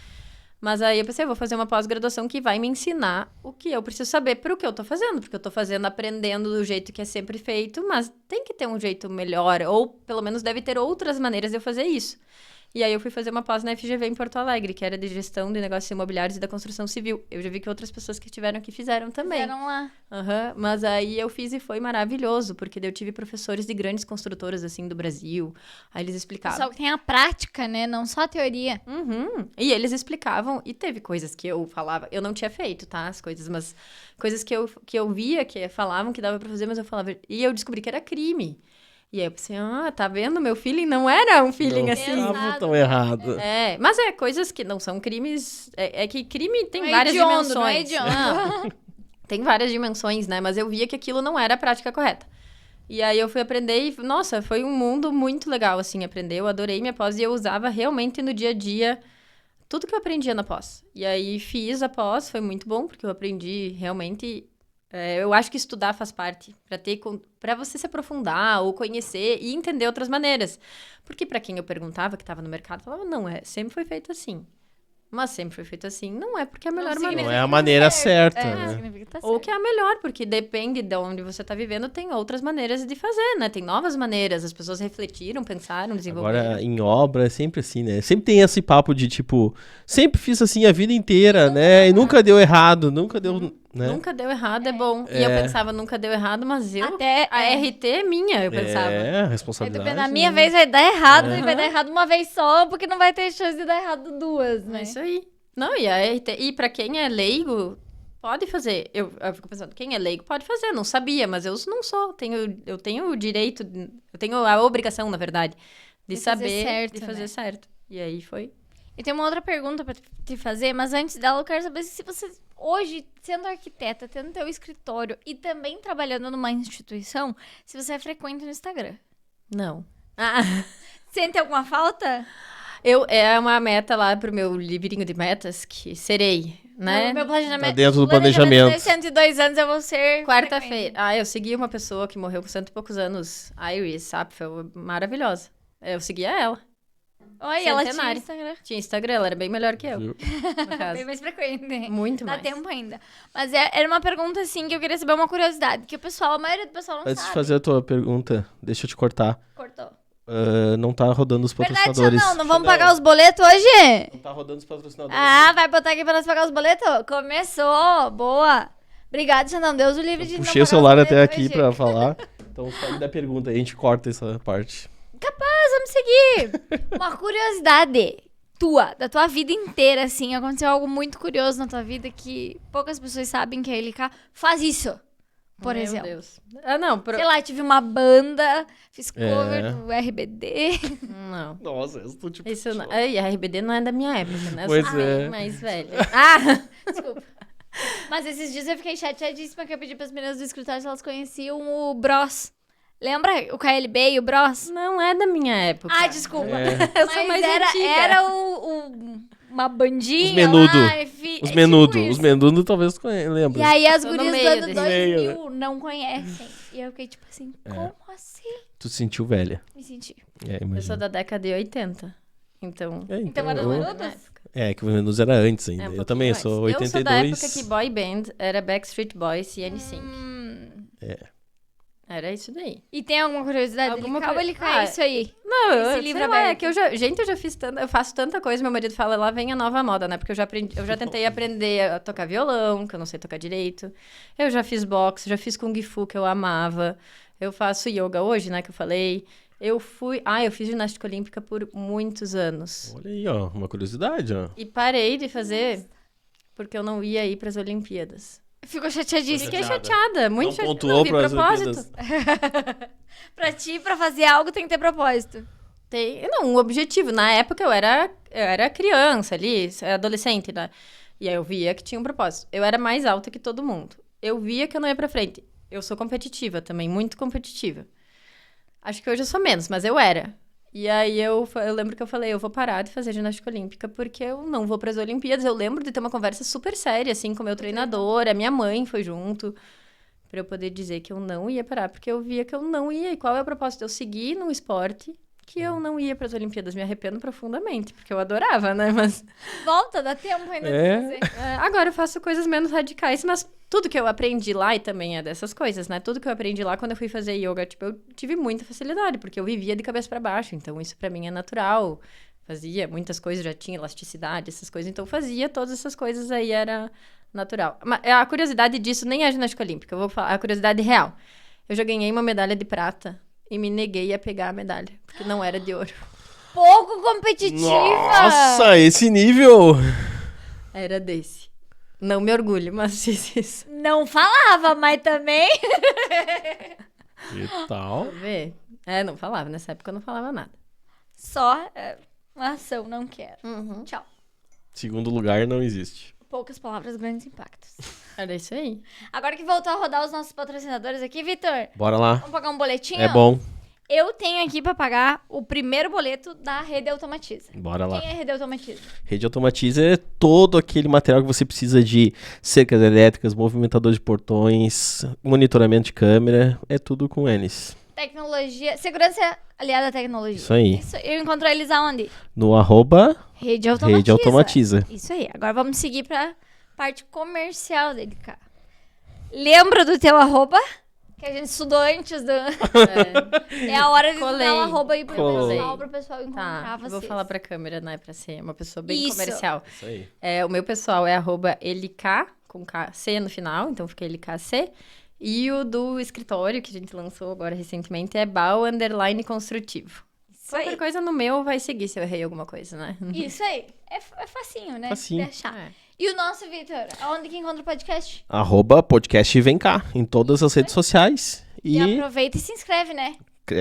Speaker 2: Mas aí eu pensei, eu vou fazer uma pós-graduação que vai me ensinar o que eu preciso saber para o que eu tô fazendo. Porque eu tô fazendo, aprendendo do jeito que é sempre feito, mas tem que ter um jeito melhor. Ou, pelo menos, deve ter outras maneiras de eu fazer isso. E aí eu fui fazer uma pós na FGV em Porto Alegre, que era de gestão de negócios imobiliários e da construção civil. Eu já vi que outras pessoas que tiveram aqui fizeram também.
Speaker 1: Fizeram lá.
Speaker 2: Mas aí eu fiz e foi maravilhoso, porque eu tive professores de grandes construtoras, assim, do Brasil. Aí eles explicavam.
Speaker 1: Só que tem a prática, né? Não só a teoria.
Speaker 2: E eles explicavam, e teve coisas que eu falava, eu não tinha feito, tá? As coisas, mas coisas que eu via, que falavam que dava pra fazer, mas eu falava. E eu descobri que era crime. E aí eu pensei, tá vendo? Meu feeling não era um feeling
Speaker 3: não
Speaker 2: assim.
Speaker 3: Não estava tão errado.
Speaker 2: Mas coisas que não são crimes. Que crime tem
Speaker 1: não
Speaker 2: várias dimensões.
Speaker 1: Não é hediondo.
Speaker 2: Tem várias dimensões, né? Mas eu via que aquilo não era a prática correta. E aí eu fui aprender e, nossa, foi um mundo muito legal, assim, aprender. Eu adorei minha pós e eu usava realmente no dia a dia tudo que eu aprendia na pós. E aí fiz a pós, foi muito bom, porque eu aprendi realmente... eu acho que estudar faz parte, para você se aprofundar ou conhecer e entender outras maneiras. Porque para quem eu perguntava, que estava no mercado, falava, não, sempre foi feito assim. Mas sempre foi feito assim, não é porque é a melhor maneira.
Speaker 3: Não é a maneira certa, né?
Speaker 1: Significa que tá certo.
Speaker 2: Ou que é a melhor, porque depende de onde você está vivendo, tem outras maneiras de fazer, né? Tem novas maneiras, as pessoas refletiram, pensaram, desenvolveram.
Speaker 3: Agora, em obra, é sempre assim, né? Sempre tem esse papo de, tipo, sempre fiz assim a vida inteira, né? E nunca deu errado, nunca deu... Né?
Speaker 2: Nunca deu errado, é bom. E eu pensava, nunca deu errado, mas
Speaker 1: Até
Speaker 2: a RT é minha, eu pensava.
Speaker 3: A responsabilidade.
Speaker 1: Na minha vez vai dar errado, e vai dar errado uma vez só, porque não vai ter chance de dar errado duas, né?
Speaker 2: É isso aí. Não, e a RT... E pra quem é leigo, pode fazer. Eu fico pensando, quem é leigo pode fazer. Não sabia, mas eu não sou. Eu tenho o direito, eu tenho a obrigação, na verdade, de saber,
Speaker 1: certo,
Speaker 2: de fazer certo. E aí foi...
Speaker 1: E tem uma outra pergunta pra te fazer, mas antes dela eu quero saber se você, hoje, sendo arquiteta, tendo teu escritório e também trabalhando numa instituição, se você é frequente no Instagram.
Speaker 2: Não.
Speaker 1: Sente alguma falta?
Speaker 2: É uma meta lá pro meu livrinho de metas, que serei, né?
Speaker 1: Meu planejamento.
Speaker 3: Tá dentro do planejamento.
Speaker 1: De 102 anos eu vou ser
Speaker 2: quarta-feira. Eu segui uma pessoa que morreu com 100 e poucos anos, Iris Apfel, maravilhosa. Eu seguia ela.
Speaker 1: Oi, ela tinha Instagram.
Speaker 2: Tinha Instagram, ela era bem melhor que eu, no caso.
Speaker 1: Bem mais frequente.
Speaker 2: Muito
Speaker 1: mais.
Speaker 2: Dá
Speaker 1: tempo ainda. Mas era uma pergunta, assim, que eu queria saber, uma curiosidade, que a maioria do pessoal não sabe.
Speaker 3: Antes de fazer a tua pergunta, deixa eu te cortar.
Speaker 1: Cortou.
Speaker 3: Não tá rodando os patrocinadores.
Speaker 1: Verdade, não vamos pagar os boletos hoje?
Speaker 3: Não tá rodando os patrocinadores.
Speaker 1: Vai botar aqui pra nós pagar os boletos? Começou, boa. Obrigada, Xandão, Deus o livre de não pagar
Speaker 3: puxei o celular até aqui pra falar. Então, só me dá pergunta aí, a gente corta essa parte.
Speaker 1: Capaz, vamos seguir. Uma curiosidade tua, da tua vida inteira, assim. Aconteceu algo muito curioso na tua vida que poucas pessoas sabem que a LK faz isso. Por exemplo.
Speaker 2: Meu Deus. Ah, não.
Speaker 1: Sei lá, tive uma banda, fiz cover do RBD.
Speaker 2: Não.
Speaker 3: Nossa, eu tô tipo...
Speaker 2: Isso não... E a RBD não é da minha época, né?
Speaker 3: Pois
Speaker 2: eu sou
Speaker 3: é.
Speaker 2: mais velha.
Speaker 1: Desculpa. Mas esses dias eu fiquei chateadíssima que eu pedi pras meninas do escritório se elas conheciam o Bros. Lembra o KLB e o Bros?
Speaker 2: Não é da minha época.
Speaker 1: Ah, desculpa.
Speaker 3: É.
Speaker 2: Eu sou mais antiga.
Speaker 1: Era uma bandinha
Speaker 3: Os menudo.
Speaker 1: lá.
Speaker 3: Os menudo.
Speaker 1: Tipo
Speaker 3: os
Speaker 1: isso.
Speaker 3: menudo talvez lembrem.
Speaker 1: E aí as
Speaker 2: Tô no
Speaker 1: gurias
Speaker 2: meio
Speaker 1: do ano
Speaker 2: desse
Speaker 1: 2000 não conhecem. E eu fiquei tipo assim, como assim?
Speaker 3: Tu se sentiu velha.
Speaker 1: Me senti.
Speaker 3: É,
Speaker 2: Eu sou
Speaker 3: imagina.
Speaker 2: da década de 80. Então...
Speaker 1: Então era
Speaker 3: eu-
Speaker 1: os
Speaker 2: Na
Speaker 1: menudos?
Speaker 2: época.
Speaker 3: que o Menudos era antes ainda.
Speaker 2: É, um
Speaker 3: eu
Speaker 2: pouquinho
Speaker 3: também
Speaker 2: mais.
Speaker 3: sou 82.
Speaker 2: Eu sou da época que boy band era Backstreet Boys e NSYNC. Era isso daí.
Speaker 1: E tem alguma curiosidade?
Speaker 2: Alguma
Speaker 1: Acaba ele
Speaker 2: Ah,
Speaker 1: cair isso aí.
Speaker 2: Não,
Speaker 1: Esse livro aberto.
Speaker 2: eu já fiz tanta, eu faço tanta coisa, meu marido fala, lá vem a nova moda, né? Porque eu já tentei aprender a tocar violão, que eu não sei tocar direito. Eu já fiz boxe, já fiz kung fu, que eu amava. Eu faço yoga hoje, né, que eu falei. Eu fiz ginástica olímpica por muitos anos.
Speaker 3: Olha aí, ó. Uma curiosidade, ó.
Speaker 2: E parei de fazer porque eu não ia ir para as Olimpíadas.
Speaker 1: Ficou chateadíssima.
Speaker 2: Fiquei chateada, muito
Speaker 3: Não
Speaker 2: chateada.
Speaker 3: pontuou
Speaker 2: vi
Speaker 3: pras
Speaker 2: propósito.
Speaker 3: Olimpíadas.
Speaker 1: Pra ti, pra fazer algo, tem que ter propósito.
Speaker 2: Não, um objetivo. Na época eu era criança ali, adolescente, né? E aí eu via que tinha um propósito. Eu era mais alta que todo mundo. Eu via que eu não ia pra frente. Eu sou competitiva também, muito competitiva. Acho que hoje eu sou menos, mas eu era. E aí eu lembro que eu falei, eu vou parar de fazer ginástica olímpica porque eu não vou para as Olimpíadas. Eu lembro de ter uma conversa super séria, assim, com o meu treinador. A minha mãe foi junto para eu poder dizer que eu não ia parar, porque eu via que eu não ia. E qual é o propósito? Eu seguir no esporte que eu não ia para as Olimpíadas. Me arrependo profundamente, porque eu adorava, né? Mas
Speaker 1: Volta, dá tempo ainda
Speaker 3: É.
Speaker 1: de fazer.
Speaker 2: agora eu faço coisas menos radicais, mas tudo que eu aprendi lá, e também é dessas coisas, né? Tudo que eu aprendi lá quando eu fui fazer yoga, tipo, eu tive muita facilidade, porque eu vivia de cabeça para baixo, então isso para mim é natural. Fazia muitas coisas, já tinha elasticidade, essas coisas, então fazia todas essas coisas aí, era natural. Mas a curiosidade disso nem é a ginástica olímpica, eu vou falar a curiosidade real. Eu já ganhei uma medalha de prata e me neguei a pegar a medalha, porque não era de ouro.
Speaker 1: Pouco competitiva.
Speaker 3: Nossa, esse nível.
Speaker 2: Era desse. Não me orgulho, mas fiz isso.
Speaker 1: Não falava, mas também...
Speaker 3: E tal.
Speaker 2: Vou ver. Não falava, nessa época eu não falava nada.
Speaker 1: Só uma ação, não quero. Tchau.
Speaker 3: Segundo lugar não existe.
Speaker 1: Poucas palavras, grandes impactos.
Speaker 2: Era isso aí.
Speaker 1: Agora que voltou a rodar os nossos patrocinadores aqui, Vitor,
Speaker 3: Bora lá.
Speaker 1: vamos pagar um boletinho?
Speaker 3: É bom.
Speaker 1: Eu tenho aqui pra pagar o primeiro boleto da Rede Automatiza.
Speaker 3: Bora lá.
Speaker 1: Quem é a Rede Automatiza?
Speaker 3: Rede Automatiza é todo aquele material que você precisa de cercas elétricas, movimentador de portões, monitoramento de câmera. É tudo com eles.
Speaker 1: Tecnologia, segurança aliada à tecnologia.
Speaker 3: Isso aí.
Speaker 1: Isso, eu encontro eles aonde?
Speaker 3: No @
Speaker 1: Rede Automatiza.
Speaker 3: Rede Automatiza.
Speaker 1: Isso aí. Agora vamos seguir pra parte comercial dele, cara. Lembra do teu arroba? Que a gente estudou antes do... É a hora de
Speaker 2: Colei.
Speaker 1: dar o arroba aí pro
Speaker 3: Colei.
Speaker 1: pessoal encontrar
Speaker 2: Tá,
Speaker 1: vocês.
Speaker 2: vou falar pra câmera, né? Pra ser uma pessoa bem
Speaker 1: Isso.
Speaker 2: comercial.
Speaker 3: Isso aí.
Speaker 2: O meu pessoal é @LK, com C no final, então fica LKC. E o do escritório, que a gente lançou agora recentemente, é _construtivo.
Speaker 1: Isso
Speaker 2: Qualquer
Speaker 1: aí.
Speaker 2: coisa no meu vai seguir se eu errei alguma coisa, né?
Speaker 1: Isso aí. É facinho, né?
Speaker 3: Facinho.
Speaker 1: De achar.
Speaker 2: É.
Speaker 1: E o nosso, Vitor? Aonde que encontra o podcast?
Speaker 3: @ podcast vem cá, em todas as redes sociais.
Speaker 1: E
Speaker 3: E
Speaker 1: aproveita e se inscreve, né?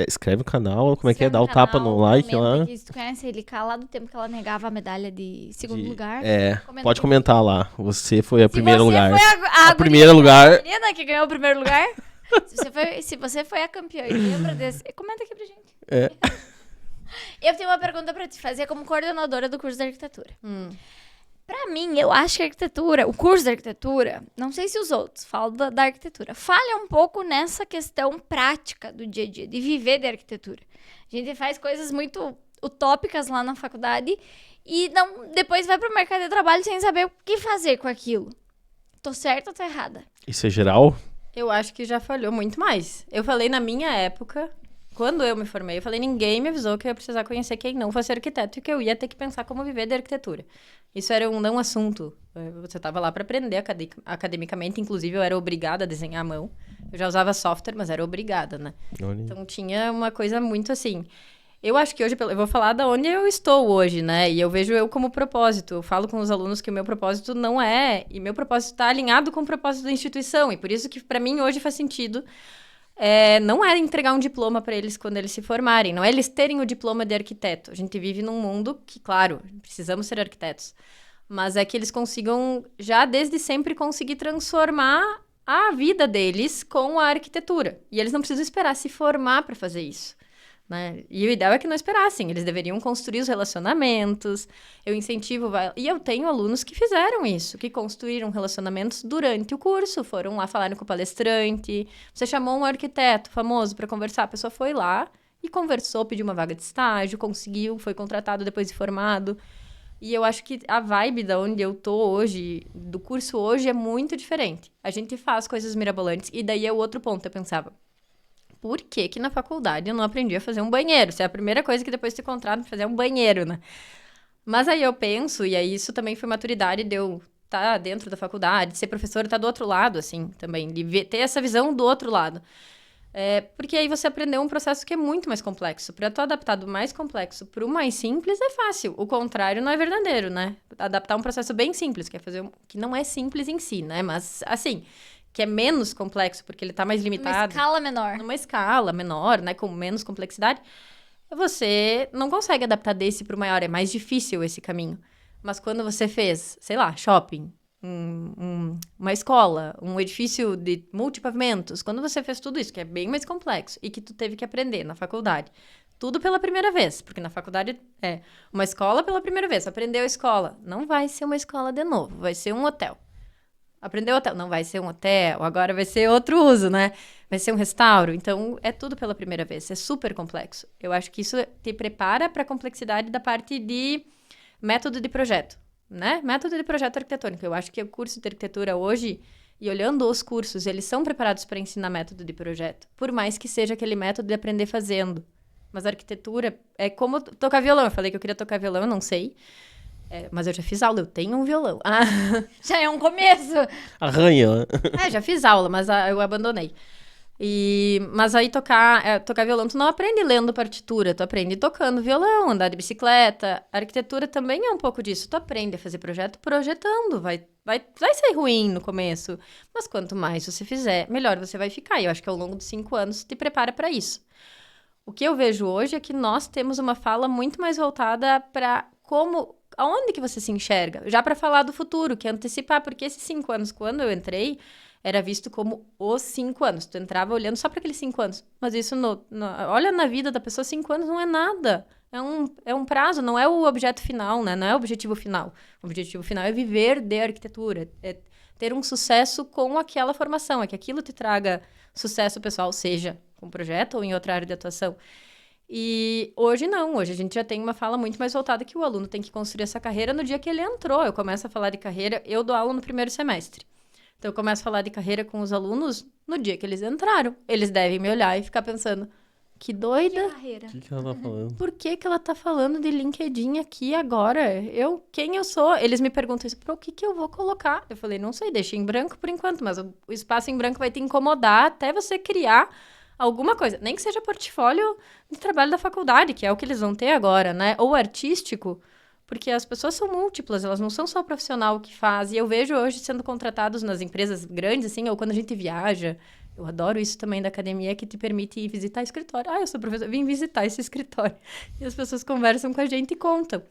Speaker 3: escreve o canal, como é que é?
Speaker 1: Inscreve
Speaker 3: Dá
Speaker 1: no
Speaker 3: o tapa
Speaker 1: canal,
Speaker 3: no like
Speaker 1: comenta
Speaker 3: lá.
Speaker 1: aqui, se tu conhece a LK lá do tempo que ela negava a medalha de segundo lugar. Comenta
Speaker 3: Pode
Speaker 1: aqui.
Speaker 3: comentar lá. Você foi a primeiro
Speaker 1: Se você
Speaker 3: lugar.
Speaker 1: foi a
Speaker 3: primeiro lugar.
Speaker 1: menina que ganhou o primeiro lugar, se você foi a campeã e lembra desse, comenta aqui pra gente.
Speaker 3: É.
Speaker 1: Eu tenho uma pergunta pra te fazer como coordenadora do curso de arquitetura. Pra mim, eu acho que a arquitetura, o curso de arquitetura, não sei se os outros, falo da arquitetura, falha um pouco nessa questão prática do dia a dia, de viver de arquitetura. A gente faz coisas muito utópicas lá na faculdade e depois vai pro mercado de trabalho sem saber o que fazer com aquilo. Tô certa ou tô errada?
Speaker 3: Isso é geral?
Speaker 2: Eu acho que já falhou muito mais. Eu falei na minha época, quando eu me formei, eu falei, ninguém me avisou que eu ia precisar conhecer quem não fosse arquiteto e que eu ia ter que pensar como viver de arquitetura. Isso era um não assunto. Você estava lá para aprender academicamente, inclusive eu era obrigada a desenhar à mão. Eu já usava software, mas era obrigada, né?
Speaker 3: Olha.
Speaker 2: Então tinha uma coisa muito assim. Eu acho que hoje, eu vou falar da onde eu estou hoje, né? E eu vejo eu como propósito. Eu falo com os alunos que o meu propósito não é... E meu propósito está alinhado com o propósito da instituição. E por isso que, para mim, hoje faz sentido... não é entregar um diploma para eles quando eles se formarem. Não é eles terem o diploma de arquiteto. A gente vive num mundo que, claro, precisamos ser arquitetos. Mas é que eles consigam, já desde sempre, conseguir transformar a vida deles com a arquitetura. E eles não precisam esperar se formar para fazer isso. Né? E o ideal é que não esperassem, eles deveriam construir os relacionamentos, eu incentivo, e eu tenho alunos que fizeram isso, que construíram relacionamentos durante o curso, foram lá, falaram com o palestrante, você chamou um arquiteto famoso para conversar, a pessoa foi lá e conversou, pediu uma vaga de estágio, conseguiu, foi contratado depois de formado, e eu acho que a vibe da onde eu tô hoje, do curso hoje, é muito diferente, a gente faz coisas mirabolantes, e daí é o outro ponto, eu pensava, por que que na faculdade eu não aprendi a fazer um banheiro? Isso é a primeira coisa que depois te contratam pra fazer um banheiro, né? Mas aí eu penso, e aí isso também foi maturidade de eu estar dentro da faculdade, ser professora, estar do outro lado, assim, também, de ter essa visão do outro lado. Porque aí você aprendeu um processo que é muito mais complexo. Para tu adaptar do mais complexo para o mais simples é fácil. O contrário não é verdadeiro, né? Adaptar um processo bem simples, que é fazer que não é simples em si, né? Mas, assim... que é menos complexo, porque ele está mais limitado.
Speaker 1: Uma escala menor.
Speaker 2: Numa escala menor, né? Com menos complexidade. Você não consegue adaptar desse para o maior. É mais difícil esse caminho. Mas quando você fez, sei lá, shopping, uma escola, um edifício de multipavimentos, quando você fez tudo isso, que é bem mais complexo, e que tu teve que aprender na faculdade, tudo pela primeira vez, porque na faculdade é uma escola pela primeira vez, aprendeu a escola, não vai ser uma escola de novo, vai ser um hotel. Aprendeu hotel, não vai ser um hotel, agora vai ser outro uso, né? Vai ser um restauro. Então, é tudo pela primeira vez. É super complexo. Eu acho que isso te prepara para a complexidade da parte de método de projeto, né? Método de projeto arquitetônico. Eu acho que o curso de arquitetura hoje, e olhando os cursos, eles são preparados para ensinar método de projeto. Por mais que seja aquele método de aprender fazendo. Mas a arquitetura é como tocar violão. Eu falei que eu queria tocar violão, eu não sei. Mas eu já fiz aula, eu tenho um violão.
Speaker 1: Já é um começo.
Speaker 3: Arranha.
Speaker 2: Já fiz aula, mas eu abandonei. Mas aí tocar violão, tu não aprende lendo partitura, tu aprende tocando violão, andar de bicicleta. A arquitetura também é um pouco disso. Tu aprende a fazer projeto projetando, vai sair ruim no começo. Mas quanto mais você fizer, melhor você vai ficar. E eu acho que ao longo dos 5 anos te prepara para isso. O que eu vejo hoje é que nós temos uma fala muito mais voltada para aonde que você se enxerga? Já para falar do futuro, que é antecipar, porque esses 5 anos, quando eu entrei, era visto como os 5 anos. Tu entrava olhando só para aqueles 5 anos. Mas isso, olha na vida da pessoa, 5 anos não é nada. É um prazo, não é o objeto final, né? Não é o objetivo final. O objetivo final é viver de arquitetura, é ter um sucesso com aquela formação, é que aquilo te traga sucesso pessoal, seja com projeto ou em outra área de atuação. E hoje não, hoje a gente já tem uma fala muito mais voltada que o aluno tem que construir essa carreira no dia que ele entrou. Eu começo a falar de carreira, eu dou aula no primeiro semestre. Então eu começo a falar de carreira com os alunos no dia que eles entraram. Eles devem me olhar e ficar pensando, que doida.
Speaker 1: Que carreira?
Speaker 3: O que ela tá falando?
Speaker 2: Por que ela tá falando de LinkedIn aqui agora? Quem eu sou? Eles me perguntam isso, o que eu vou colocar? Eu falei, não sei, deixa em branco por enquanto, mas o espaço em branco vai te incomodar até você criar alguma coisa, nem que seja portfólio de trabalho da faculdade, que é o que eles vão ter agora, né? Ou artístico, porque as pessoas são múltiplas, elas não são só o profissional que faz. E eu vejo hoje sendo contratados nas empresas grandes, assim, ou quando a gente viaja. Eu adoro isso também da academia, que te permite ir visitar escritório. Eu sou professora, vim visitar esse escritório. E as pessoas conversam com a gente e contam.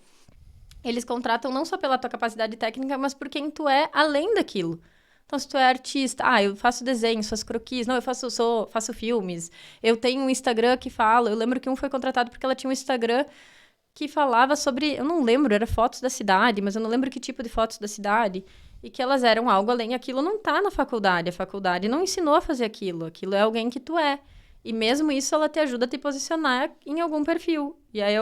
Speaker 2: Eles contratam não só pela tua capacidade técnica, mas por quem tu é além daquilo. Então, se tu é artista, eu faço desenhos, faço croquis, não, eu faço filmes, eu tenho um Instagram que fala, eu lembro que um foi contratado porque ela tinha um Instagram que falava sobre, eu não lembro, era fotos da cidade, mas eu não lembro que tipo de fotos da cidade, e que elas eram algo além, aquilo não tá na faculdade, a faculdade não ensinou a fazer aquilo é alguém que tu é, e mesmo isso ela te ajuda a te posicionar em algum perfil, e aí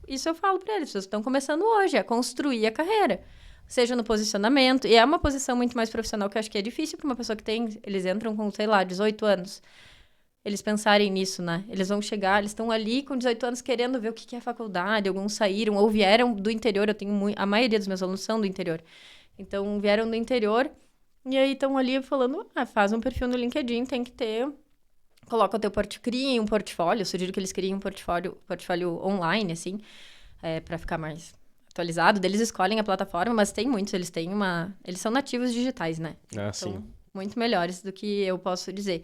Speaker 2: isso eu falo pra eles, vocês estão começando hoje, a construir a carreira, seja no posicionamento, e é uma posição muito mais profissional, que eu acho que é difícil para uma pessoa que eles entram com, 18 anos, eles pensarem nisso, né? Eles vão chegar, eles estão ali com 18 anos querendo ver o que é a faculdade, alguns saíram ou vieram do interior, a maioria dos meus alunos são do interior, então vieram do interior, e aí estão ali falando, faz um perfil no LinkedIn, tem que ter coloca o teu criem um portfólio, eu sugiro que eles criem um portfólio online, assim, para ficar mais atualizado. Eles escolhem a plataforma, mas tem muitos, eles são nativos digitais, né?
Speaker 3: Sim.
Speaker 2: Muito melhores do que eu posso dizer.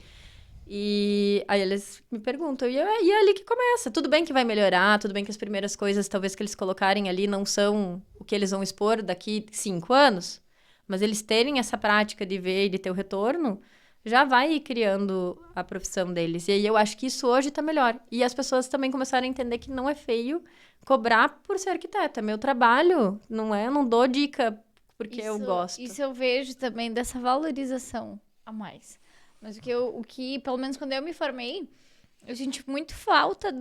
Speaker 2: E aí eles me perguntam, e é ali que começa. Tudo bem que vai melhorar, tudo bem que as primeiras coisas, talvez que eles colocarem ali, não são o que eles vão expor daqui 5 anos, mas eles terem essa prática de ver e de ter o retorno, já vai ir criando a profissão deles. E aí eu acho que isso hoje tá melhor. E as pessoas também começaram a entender que não é feio cobrar por ser arquiteta. É meu trabalho, eu não dou dica porque eu gosto.
Speaker 1: Isso eu vejo também dessa valorização a mais. Mas o que, pelo menos quando eu me formei, eu senti muito falta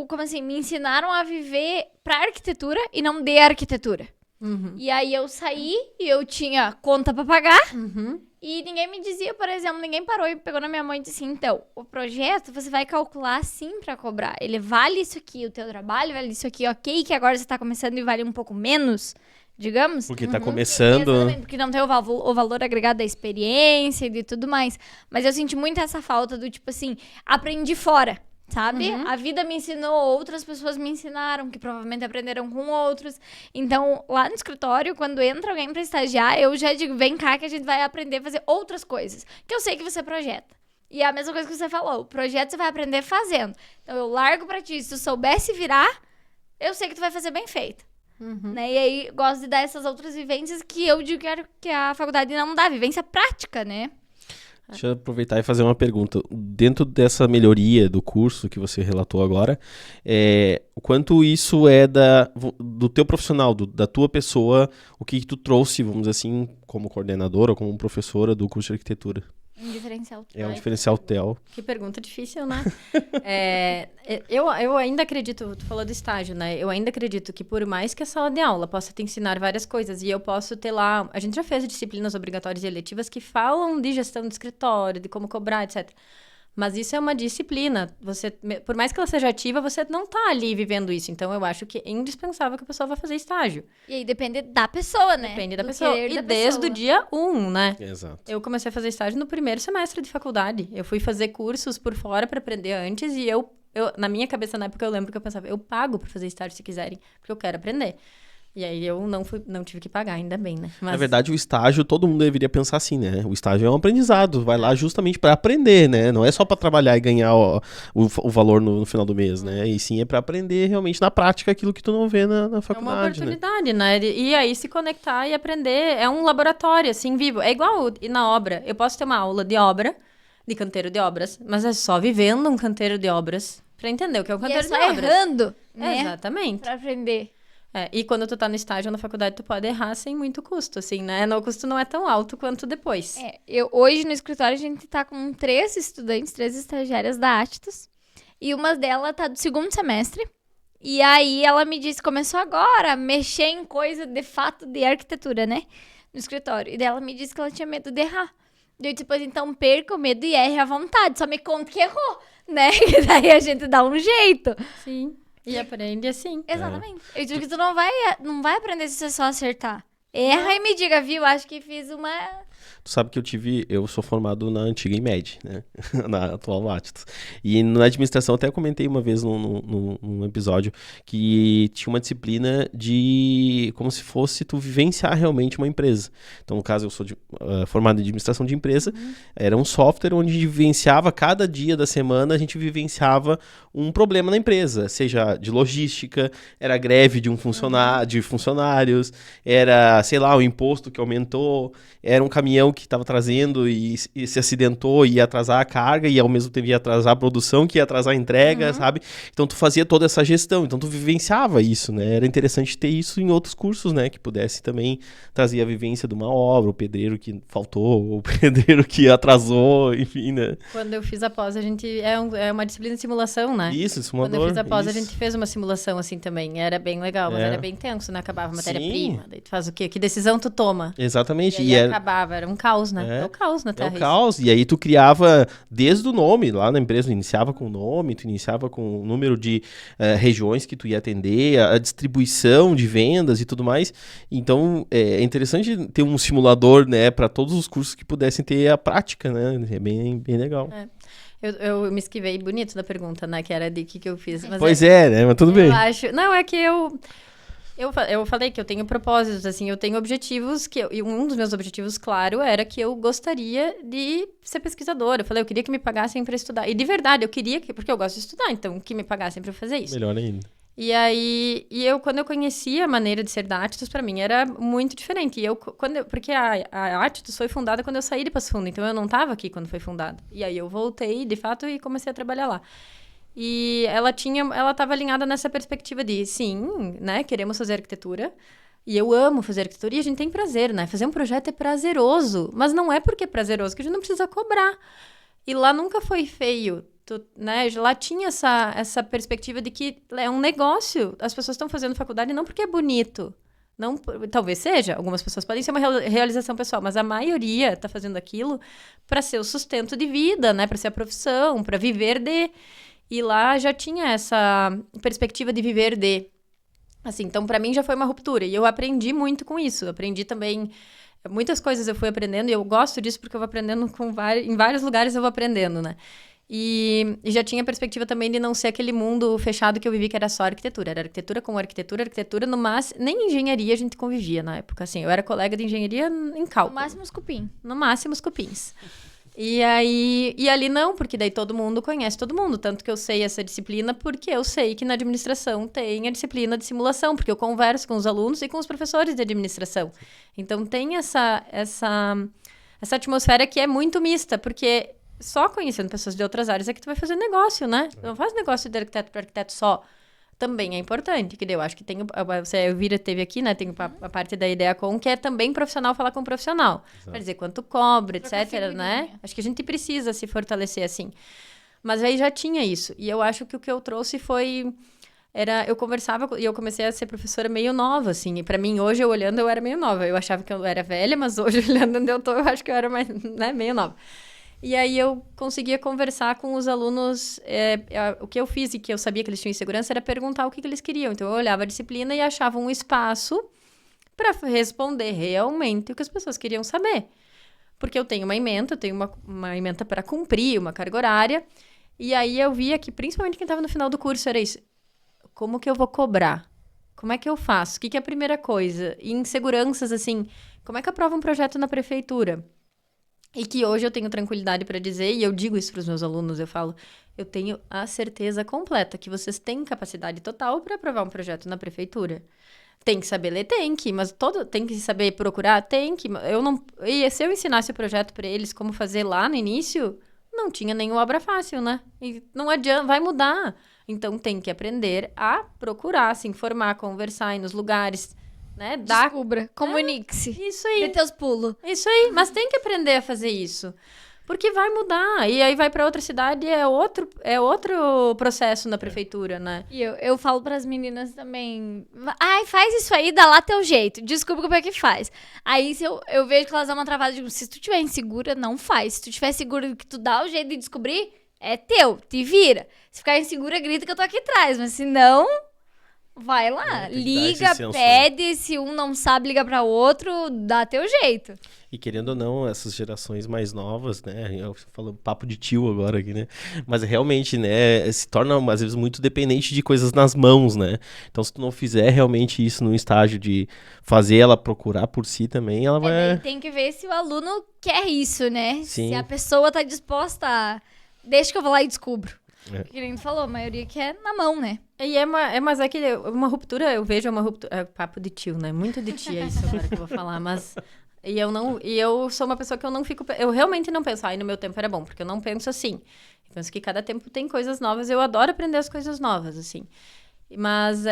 Speaker 1: como assim, me ensinaram a viver pra arquitetura e não de arquitetura.
Speaker 2: Uhum.
Speaker 1: E aí eu saí e eu tinha conta pra pagar.
Speaker 2: Uhum.
Speaker 1: E ninguém me dizia, por exemplo, ninguém parou e pegou na minha mão e disse assim, então, o projeto você vai calcular sim pra cobrar. Ele vale isso aqui, o teu trabalho vale isso aqui, ok, que agora você tá começando e vale um pouco menos, digamos.
Speaker 3: Porque tá começando.
Speaker 1: Exatamente, porque não tem o valor agregado da experiência e de tudo mais. Mas eu senti muito essa falta do tipo assim, aprendi fora. Sabe? A vida me ensinou, outras pessoas me ensinaram, que provavelmente aprenderam com outros. Então, lá no escritório, quando entra alguém pra estagiar, eu já digo, vem cá que a gente vai aprender a fazer outras coisas. Que eu sei que você projeta. E é a mesma coisa que você falou, o projeto você vai aprender fazendo. Então, eu largo pra ti, se tu soubesse virar, eu sei que tu vai fazer bem feito. Né? E aí, gosto de dar essas outras vivências que eu digo que a faculdade não dá, vivência prática, né?
Speaker 3: Deixa eu aproveitar e fazer uma pergunta. Dentro dessa melhoria do curso que você relatou agora, o quanto isso é do teu profissional, da tua pessoa, o que tu trouxe, vamos dizer assim, como coordenadora ou como professora do curso de arquitetura?
Speaker 1: Um diferencial.
Speaker 3: É um diferencial TEL.
Speaker 2: Que pergunta difícil, né? Eu ainda acredito, tu falou do estágio, né? Eu ainda acredito que por mais que a sala de aula possa te ensinar várias coisas e eu posso ter lá... A gente já fez disciplinas obrigatórias e eletivas que falam de gestão de escritório, de como cobrar, etc. Mas isso é uma disciplina. Por mais que ela seja ativa, você não tá ali vivendo isso. Então, eu acho que é indispensável que a pessoa vá fazer estágio.
Speaker 1: E aí depende da pessoa, né?
Speaker 2: Depende da pessoa. E desde o dia 1, né?
Speaker 3: Exato.
Speaker 2: Eu comecei a fazer estágio no primeiro semestre de faculdade. Eu fui fazer cursos por fora para aprender antes e na minha cabeça, na época, eu lembro que eu pensava, eu pago para fazer estágio se quiserem, porque eu quero aprender. E aí eu não tive que pagar, ainda bem, né? Mas...
Speaker 3: Na verdade, o estágio, todo mundo deveria pensar assim, né? O estágio é um aprendizado, vai lá justamente para aprender, né? Não é só para trabalhar e ganhar o valor no final do mês, né? E sim é para aprender realmente na prática aquilo que tu não vê na faculdade,
Speaker 2: é uma oportunidade, né? E aí se conectar e aprender, é um laboratório, assim, vivo. É igual ir na obra. Eu posso ter uma aula de obra, de canteiro de obras, mas é só vivendo um canteiro de obras para entender o que é um canteiro de obras.
Speaker 1: Errando, né?
Speaker 2: Exatamente.
Speaker 1: Pra aprender.
Speaker 2: E quando tu tá no estágio na faculdade, tu pode errar sem muito custo, assim, né? O custo não é tão alto quanto depois.
Speaker 1: Hoje no escritório a gente tá com 3 estagiárias da Atos. E uma delas tá do 2º semestre. E aí ela me disse, começou agora a mexer em coisa de fato de arquitetura, né? No escritório. E daí ela me disse que ela tinha medo de errar. E eu disse, pois então perca o medo e erre à vontade. Só me conta que errou, né? E daí a gente dá um jeito.
Speaker 2: Sim. E aprende assim.
Speaker 1: Exatamente. Eu digo que tu não vai aprender se você só acertar. Erra e me diga, viu? Acho que fiz uma...
Speaker 3: Tu sabe que eu sou formado na antiga IMED, né? Na atual Atos. E na administração, até comentei uma vez num episódio, que tinha uma disciplina de como se fosse tu vivenciar realmente uma empresa. Então, no caso, eu sou formado em administração de empresa, era um software onde a gente vivenciava, cada dia da semana, a gente vivenciava um problema na empresa, seja de logística, era greve de de funcionários, era, sei lá, o imposto que aumentou, era um caminhão que estava trazendo e se acidentou e ia atrasar a carga e ao mesmo tempo ia atrasar a produção, que ia atrasar a entrega, sabe? Então tu fazia toda essa gestão, então tu vivenciava isso, né? Era interessante ter isso em outros cursos, né? Que pudesse também trazer a vivência de uma obra, o pedreiro que faltou, o pedreiro que atrasou, enfim, né?
Speaker 2: Quando eu fiz a pós, a gente... É uma disciplina de simulação, né?
Speaker 3: Isso, simulador.
Speaker 2: Quando eu fiz a pós, a gente fez uma simulação assim também. Era bem legal, mas era bem tenso, né? Acabava a matéria-prima. Daí tu faz o quê? Que decisão tu toma?
Speaker 3: Exatamente.
Speaker 2: E aí acabava, era um caos, né? É o caos na Terra.
Speaker 3: É o caos. E aí tu criava desde o nome lá na empresa, tu iniciava com o nome, tu iniciava com o número de regiões que tu ia atender, a distribuição de vendas e tudo mais. Então é interessante ter um simulador, né, para todos os cursos que pudessem ter a prática, né? É bem legal.
Speaker 2: Eu me esquivei bonito da pergunta, né? Que era de que eu fiz. Mas
Speaker 3: pois né? Mas tudo bem.
Speaker 2: Eu acho... Não, é que eu falei que eu tenho propósitos, assim, eu tenho objetivos e um dos meus objetivos, claro, era que eu gostaria de ser pesquisadora. Eu falei, eu queria que me pagassem para estudar. E de verdade, eu queria porque eu gosto de estudar, então que me pagassem para fazer isso.
Speaker 3: Melhor ainda.
Speaker 2: E aí, quando eu conheci a maneira de ser da Atitudes, para mim era muito diferente. Porque a Atitudes foi fundada quando eu saí de Passo Fundo, então eu não estava aqui quando foi fundada. E aí eu voltei, de fato, e comecei a trabalhar lá. E ela estava alinhada nessa perspectiva de, sim, né, queremos fazer arquitetura. E eu amo fazer arquitetura e a gente tem prazer, né? Fazer um projeto é prazeroso, mas não é porque é prazeroso que a gente não precisa cobrar. E lá nunca foi feio. Né? Lá tinha essa perspectiva de que é um negócio. As pessoas estão fazendo faculdade não porque é bonito. Não, talvez seja. Algumas pessoas podem ser uma realização pessoal, mas a maioria está fazendo aquilo para ser o sustento de vida, né? Para ser a profissão, para viver de... E lá já tinha essa perspectiva de viver de... Assim, então, para mim, já foi uma ruptura. E eu aprendi muito com isso. Aprendi também... Muitas coisas eu fui aprendendo, e eu gosto disso porque eu vou aprendendo em vários lugares eu vou aprendendo, né? E já tinha a perspectiva também de não ser aquele mundo fechado que eu vivi, que era só arquitetura. Era arquitetura com arquitetura, no máximo... Nem engenharia a gente convivia na época, assim. Eu era colega de engenharia em cálculo.
Speaker 1: No máximo os cupim.
Speaker 2: No máximo os cupins. E ali não, porque daí todo mundo conhece todo mundo. Tanto que eu sei essa disciplina porque eu sei que na administração tem a disciplina de simulação, porque eu converso com os alunos e com os professores de administração. Então tem essa atmosfera que é muito mista, porque só conhecendo pessoas de outras áreas é que tu vai fazer negócio, né? Tu não faz negócio de arquiteto para arquiteto só. Também é importante, que eu acho que tem... A Elvira teve aqui, né? Tem a parte da IdeaCon, que é também profissional falar com profissional. Para dizer quanto cobra, etc, né? Acho que a gente precisa se fortalecer assim. Mas aí já tinha isso. E eu acho que o que eu trouxe foi... Eu conversava e eu comecei a ser professora meio nova, assim. E para mim, hoje, eu olhando, eu era meio nova. Eu achava que eu era velha, mas hoje, olhando onde eu tô, eu acho que eu era mais, né, meio nova. E aí eu conseguia conversar com os alunos. O que eu fiz e que eu sabia que eles tinham insegurança era perguntar o que eles queriam. Então, eu olhava a disciplina e achava um espaço para responder realmente o que as pessoas queriam saber. Porque eu tenho uma ementa, eu tenho uma ementa para cumprir, uma carga horária. E aí eu via que, principalmente quem estava no final do curso, era isso. Como que eu vou cobrar? Como é que eu faço? O que é a primeira coisa? E inseguranças, assim, como é que eu aprovo um projeto na prefeitura? E que hoje eu tenho tranquilidade para dizer, e eu digo isso para os meus alunos, eu falo, eu tenho a certeza completa que vocês têm capacidade total para aprovar um projeto na prefeitura. Tem que saber ler? Tem que, mas tem que saber procurar? Tem que. E se eu ensinasse o projeto para eles como fazer lá no início, não tinha nenhuma obra fácil, né? E não adianta, vai mudar. Então tem que aprender a procurar, se informar, conversar, ir nos lugares... Né?
Speaker 1: Descubra, comunique-se.
Speaker 2: Isso aí.
Speaker 1: Dê teus pulos.
Speaker 2: Isso aí, mas tem que aprender a fazer isso. Porque vai mudar. E aí vai para outra cidade, é outro processo na prefeitura, né?
Speaker 1: E eu falo para as meninas também, ai, faz isso aí, dá lá teu jeito. Desculpa como é que faz. Aí se eu vejo que elas dão uma travada, eu digo, se tu tiver insegura, não faz. Se tu tiver segura que tu dá o jeito de descobrir, é teu, te vira. Se ficar insegura, grita que eu tô aqui atrás, mas se não... Vai lá, liga, pede, se um não sabe, liga para outro, dá teu jeito.
Speaker 3: E querendo ou não, essas gerações mais novas, né, eu falo papo de tio agora aqui, né, mas realmente, né, se torna às vezes muito dependente de coisas nas mãos, né, então se tu não fizer realmente isso no estágio de fazer ela procurar por si também, ela vai...
Speaker 1: Tem que ver se o aluno quer isso, né,
Speaker 3: Sim.
Speaker 1: Se a pessoa tá disposta a... Deixa que eu vou lá e descubro. Que nem tu falou, a maioria quer na mão, né?
Speaker 2: E mas é que uma ruptura, eu vejo uma ruptura... É papo de tio, né? Muito de tia isso agora que eu vou falar, mas... E eu sou uma pessoa que eu não fico... Eu realmente não penso, no meu tempo era bom, porque eu não penso assim. Eu penso que cada tempo tem coisas novas, eu adoro aprender as coisas novas, assim. Mas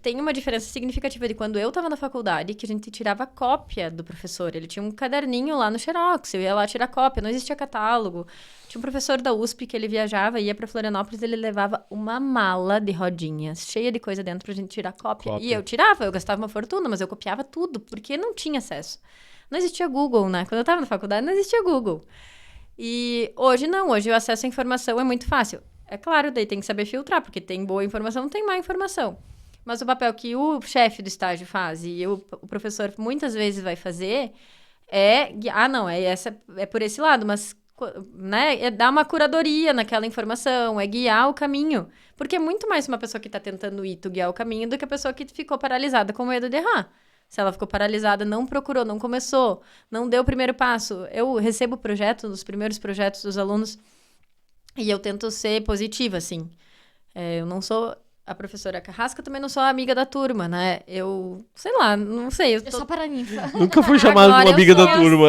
Speaker 2: tem uma diferença significativa de quando eu estava na faculdade, que a gente tirava cópia do professor. Ele tinha um caderninho lá no Xerox, eu ia lá tirar cópia, não existia catálogo. Tinha um professor da USP que ele viajava, ia para Florianópolis, ele levava uma mala de rodinhas, cheia de coisa dentro pra gente tirar cópia. E eu tirava, eu gastava uma fortuna, mas eu copiava tudo, porque não tinha acesso. Não existia Google, né? Quando eu estava na faculdade, não existia Google. E hoje não, hoje o acesso à informação é muito fácil. É claro, daí tem que saber filtrar, porque tem boa informação, tem má informação. Mas o papel que o chefe do estágio faz e o professor muitas vezes vai fazer é por esse lado, mas né, é dar uma curadoria naquela informação, é guiar o caminho. Porque é muito mais uma pessoa que está tentando ir, tu guiar o caminho, do que a pessoa que ficou paralisada com medo de errar. Se ela ficou paralisada, não procurou, não começou, não deu o primeiro passo. Eu recebo os primeiros projetos dos alunos, e eu tento ser positiva, assim. Eu não sou a professora Carrasca, também não sou a amiga da turma, né? Eu, sei lá, não sei.
Speaker 1: Eu sou paraninfa.
Speaker 3: Nunca fui chamada de uma amiga da turma.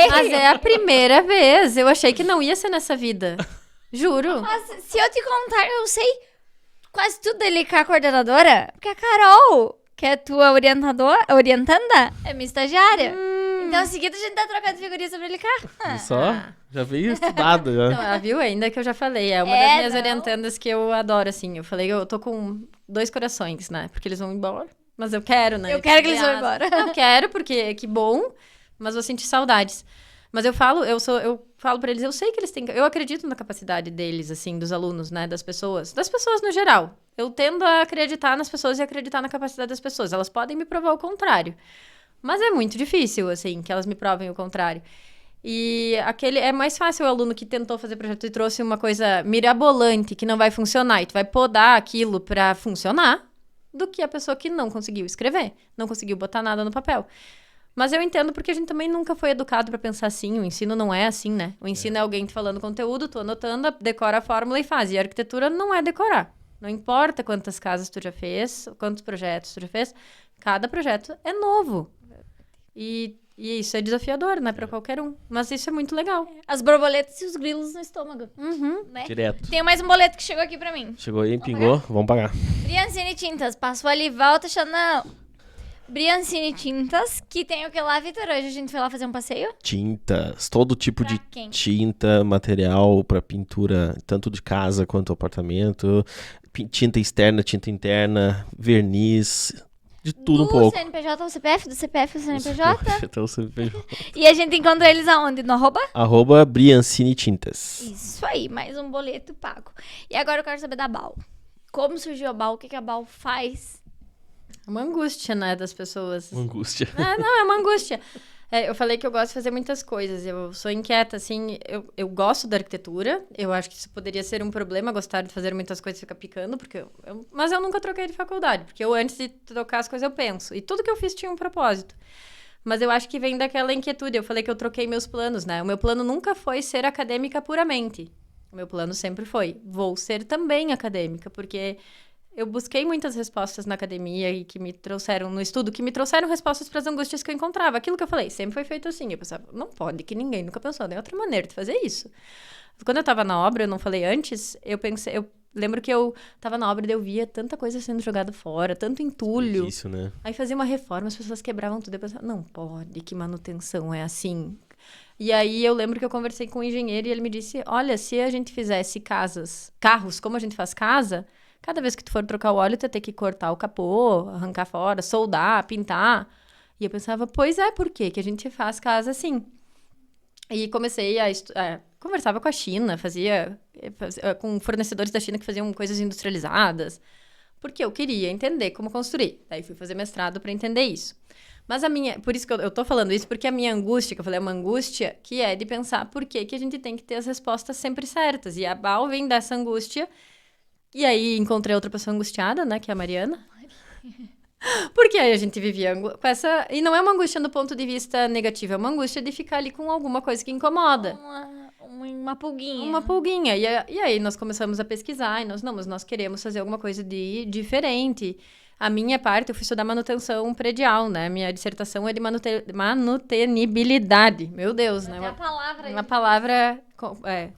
Speaker 2: Mas é a primeira vez. Eu achei que não ia ser nessa vida. Juro.
Speaker 1: Mas se eu te contar, eu sei quase tudo dele com a coordenadora, porque a Carol, que é tua orientanda, é minha estagiária. Então, em seguida, a gente tá trocando figurinha sobre ele cá.
Speaker 3: Só? Já veio estudado, já.
Speaker 2: Não, ela viu ainda que eu já falei. É uma das minhas orientandas que eu adoro, assim. Eu falei, eu tô com 2 corações, né? Porque eles vão embora. Mas eu quero, né?
Speaker 1: Eu quero que eles vão embora.
Speaker 2: Eu quero, porque que bom. Mas vou sentir saudades. Mas eu falo pra eles, eu sei que eles têm... Eu acredito na capacidade deles, assim, dos alunos, né? Das pessoas no geral. Eu tendo a acreditar nas pessoas e acreditar na capacidade das pessoas. Elas podem me provar o contrário. Mas é muito difícil, assim, que elas me provem o contrário. E é mais fácil o aluno que tentou fazer projeto e trouxe uma coisa mirabolante que não vai funcionar e tu vai podar aquilo pra funcionar, do que a pessoa que não conseguiu escrever, não conseguiu botar nada no papel. Mas eu entendo porque a gente também nunca foi educado pra pensar assim. O ensino não é assim, né? O ensino é alguém te falando conteúdo, tu anotando, decora a fórmula e faz. E a arquitetura não é decorar. Não importa quantas casas tu já fez, quantos projetos tu já fez, cada projeto é novo. E isso é desafiador, né? Pra qualquer um. Mas isso é muito legal.
Speaker 1: As borboletas e os grilos no estômago. Né?
Speaker 3: Direto.
Speaker 1: Tem mais um boleto que chegou aqui pra mim.
Speaker 3: Chegou aí, pingou, vamos pagar.
Speaker 1: Briancini Tintas, passou ali, volta, não. Briancini Tintas, que tem o que lá, Vitor? Hoje a gente foi lá fazer um passeio?
Speaker 3: Tintas, todo tipo
Speaker 1: Pra
Speaker 3: de
Speaker 1: quem?
Speaker 3: tinta, material pra pintura, tanto de casa quanto apartamento, tinta externa, tinta interna, verniz, de tudo um pouco.
Speaker 1: CNPJ ou CPF? Do CPF ao CNPJ?
Speaker 3: Então, CNPJ.
Speaker 1: E a gente encontra eles aonde? No arroba?
Speaker 3: @ Briancini Tintas.
Speaker 1: Isso aí, mais um boleto pago. E agora eu quero saber da BAL. Como surgiu a BAL? O que a BAL faz?
Speaker 2: É uma angústia, né, das pessoas.
Speaker 3: Uma angústia.
Speaker 2: Não, é uma angústia. Eu falei que eu gosto de fazer muitas coisas. Eu sou inquieta, assim. Eu gosto da arquitetura. Eu acho que isso poderia ser um problema, gostar de fazer muitas coisas e ficar picando. Mas eu nunca troquei de faculdade. Porque antes de trocar as coisas, eu penso. E tudo que eu fiz tinha um propósito. Mas eu acho que vem daquela inquietude. Eu falei que eu troquei meus planos, né? O meu plano nunca foi ser acadêmica puramente. O meu plano sempre foi, vou ser também acadêmica. Porque eu busquei muitas respostas na academia e que me trouxeram no estudo, que me trouxeram respostas para as angústias que eu encontrava. Aquilo que eu falei, sempre foi feito assim. Eu pensava, não pode, que ninguém nunca pensou em outra maneira de fazer isso. Quando eu estava na obra, eu não falei antes, eu lembro que eu estava na obra e eu via tanta coisa sendo jogada fora, tanto entulho.
Speaker 3: Isso, né?
Speaker 2: Aí fazia uma reforma, as pessoas quebravam tudo. Eu pensava, não pode, que manutenção é assim. E aí eu lembro que eu conversei com um engenheiro e ele me disse, olha, se a gente fizesse carros como a gente faz casa, cada vez que tu for trocar o óleo, tu ia ter que cortar o capô, arrancar fora, soldar, pintar. E eu pensava, pois é, por quê? Que a gente faz casa assim. E comecei conversava com a China, fazia com fornecedores da China que faziam coisas industrializadas. Porque eu queria entender como construir. Daí fui fazer mestrado para entender isso. Mas por isso que eu tô falando isso, porque a minha angústia, que eu falei, é uma angústia que é de pensar por que a gente tem que ter as respostas sempre certas. E a BAL vem dessa angústia. E aí encontrei outra pessoa angustiada, né, que é a Mariana. Porque aí a gente vivia com essa... E não é uma angústia do ponto de vista negativo, é uma angústia de ficar ali com alguma coisa que incomoda.
Speaker 1: Uma pulguinha.
Speaker 2: Uma pulguinha. E aí nós começamos a pesquisar, mas nós queremos fazer alguma coisa de diferente. A minha parte, eu fui estudar manutenção predial, né? Minha dissertação é de manutenibilidade. Meu Deus, né? Uma palavra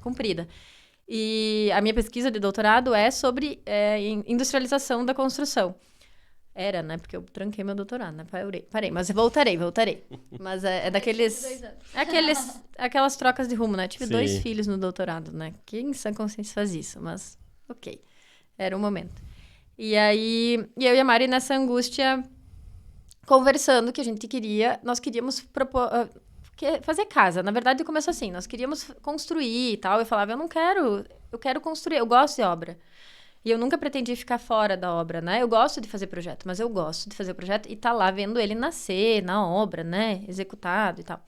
Speaker 2: comprida. E a minha pesquisa de doutorado é sobre industrialização da construção. Era, né? Porque eu tranquei meu doutorado, né? Parei, mas voltarei. Mas é daqueles... Aquelas trocas de rumo, né? Tive 2 filhos no doutorado, né? Quem em sã consciência faz isso? Mas, ok. Era o momento. E aí, eu e a Mari nessa angústia, conversando que a gente nós queríamos fazer casa. Na verdade, começou assim, nós queríamos construir e tal. Eu falava, eu quero construir, eu gosto de obra. E eu nunca pretendi ficar fora da obra, né? Eu gosto de fazer projeto, mas eu gosto de fazer o projeto e tá lá vendo ele nascer na obra, né? Executado e tal.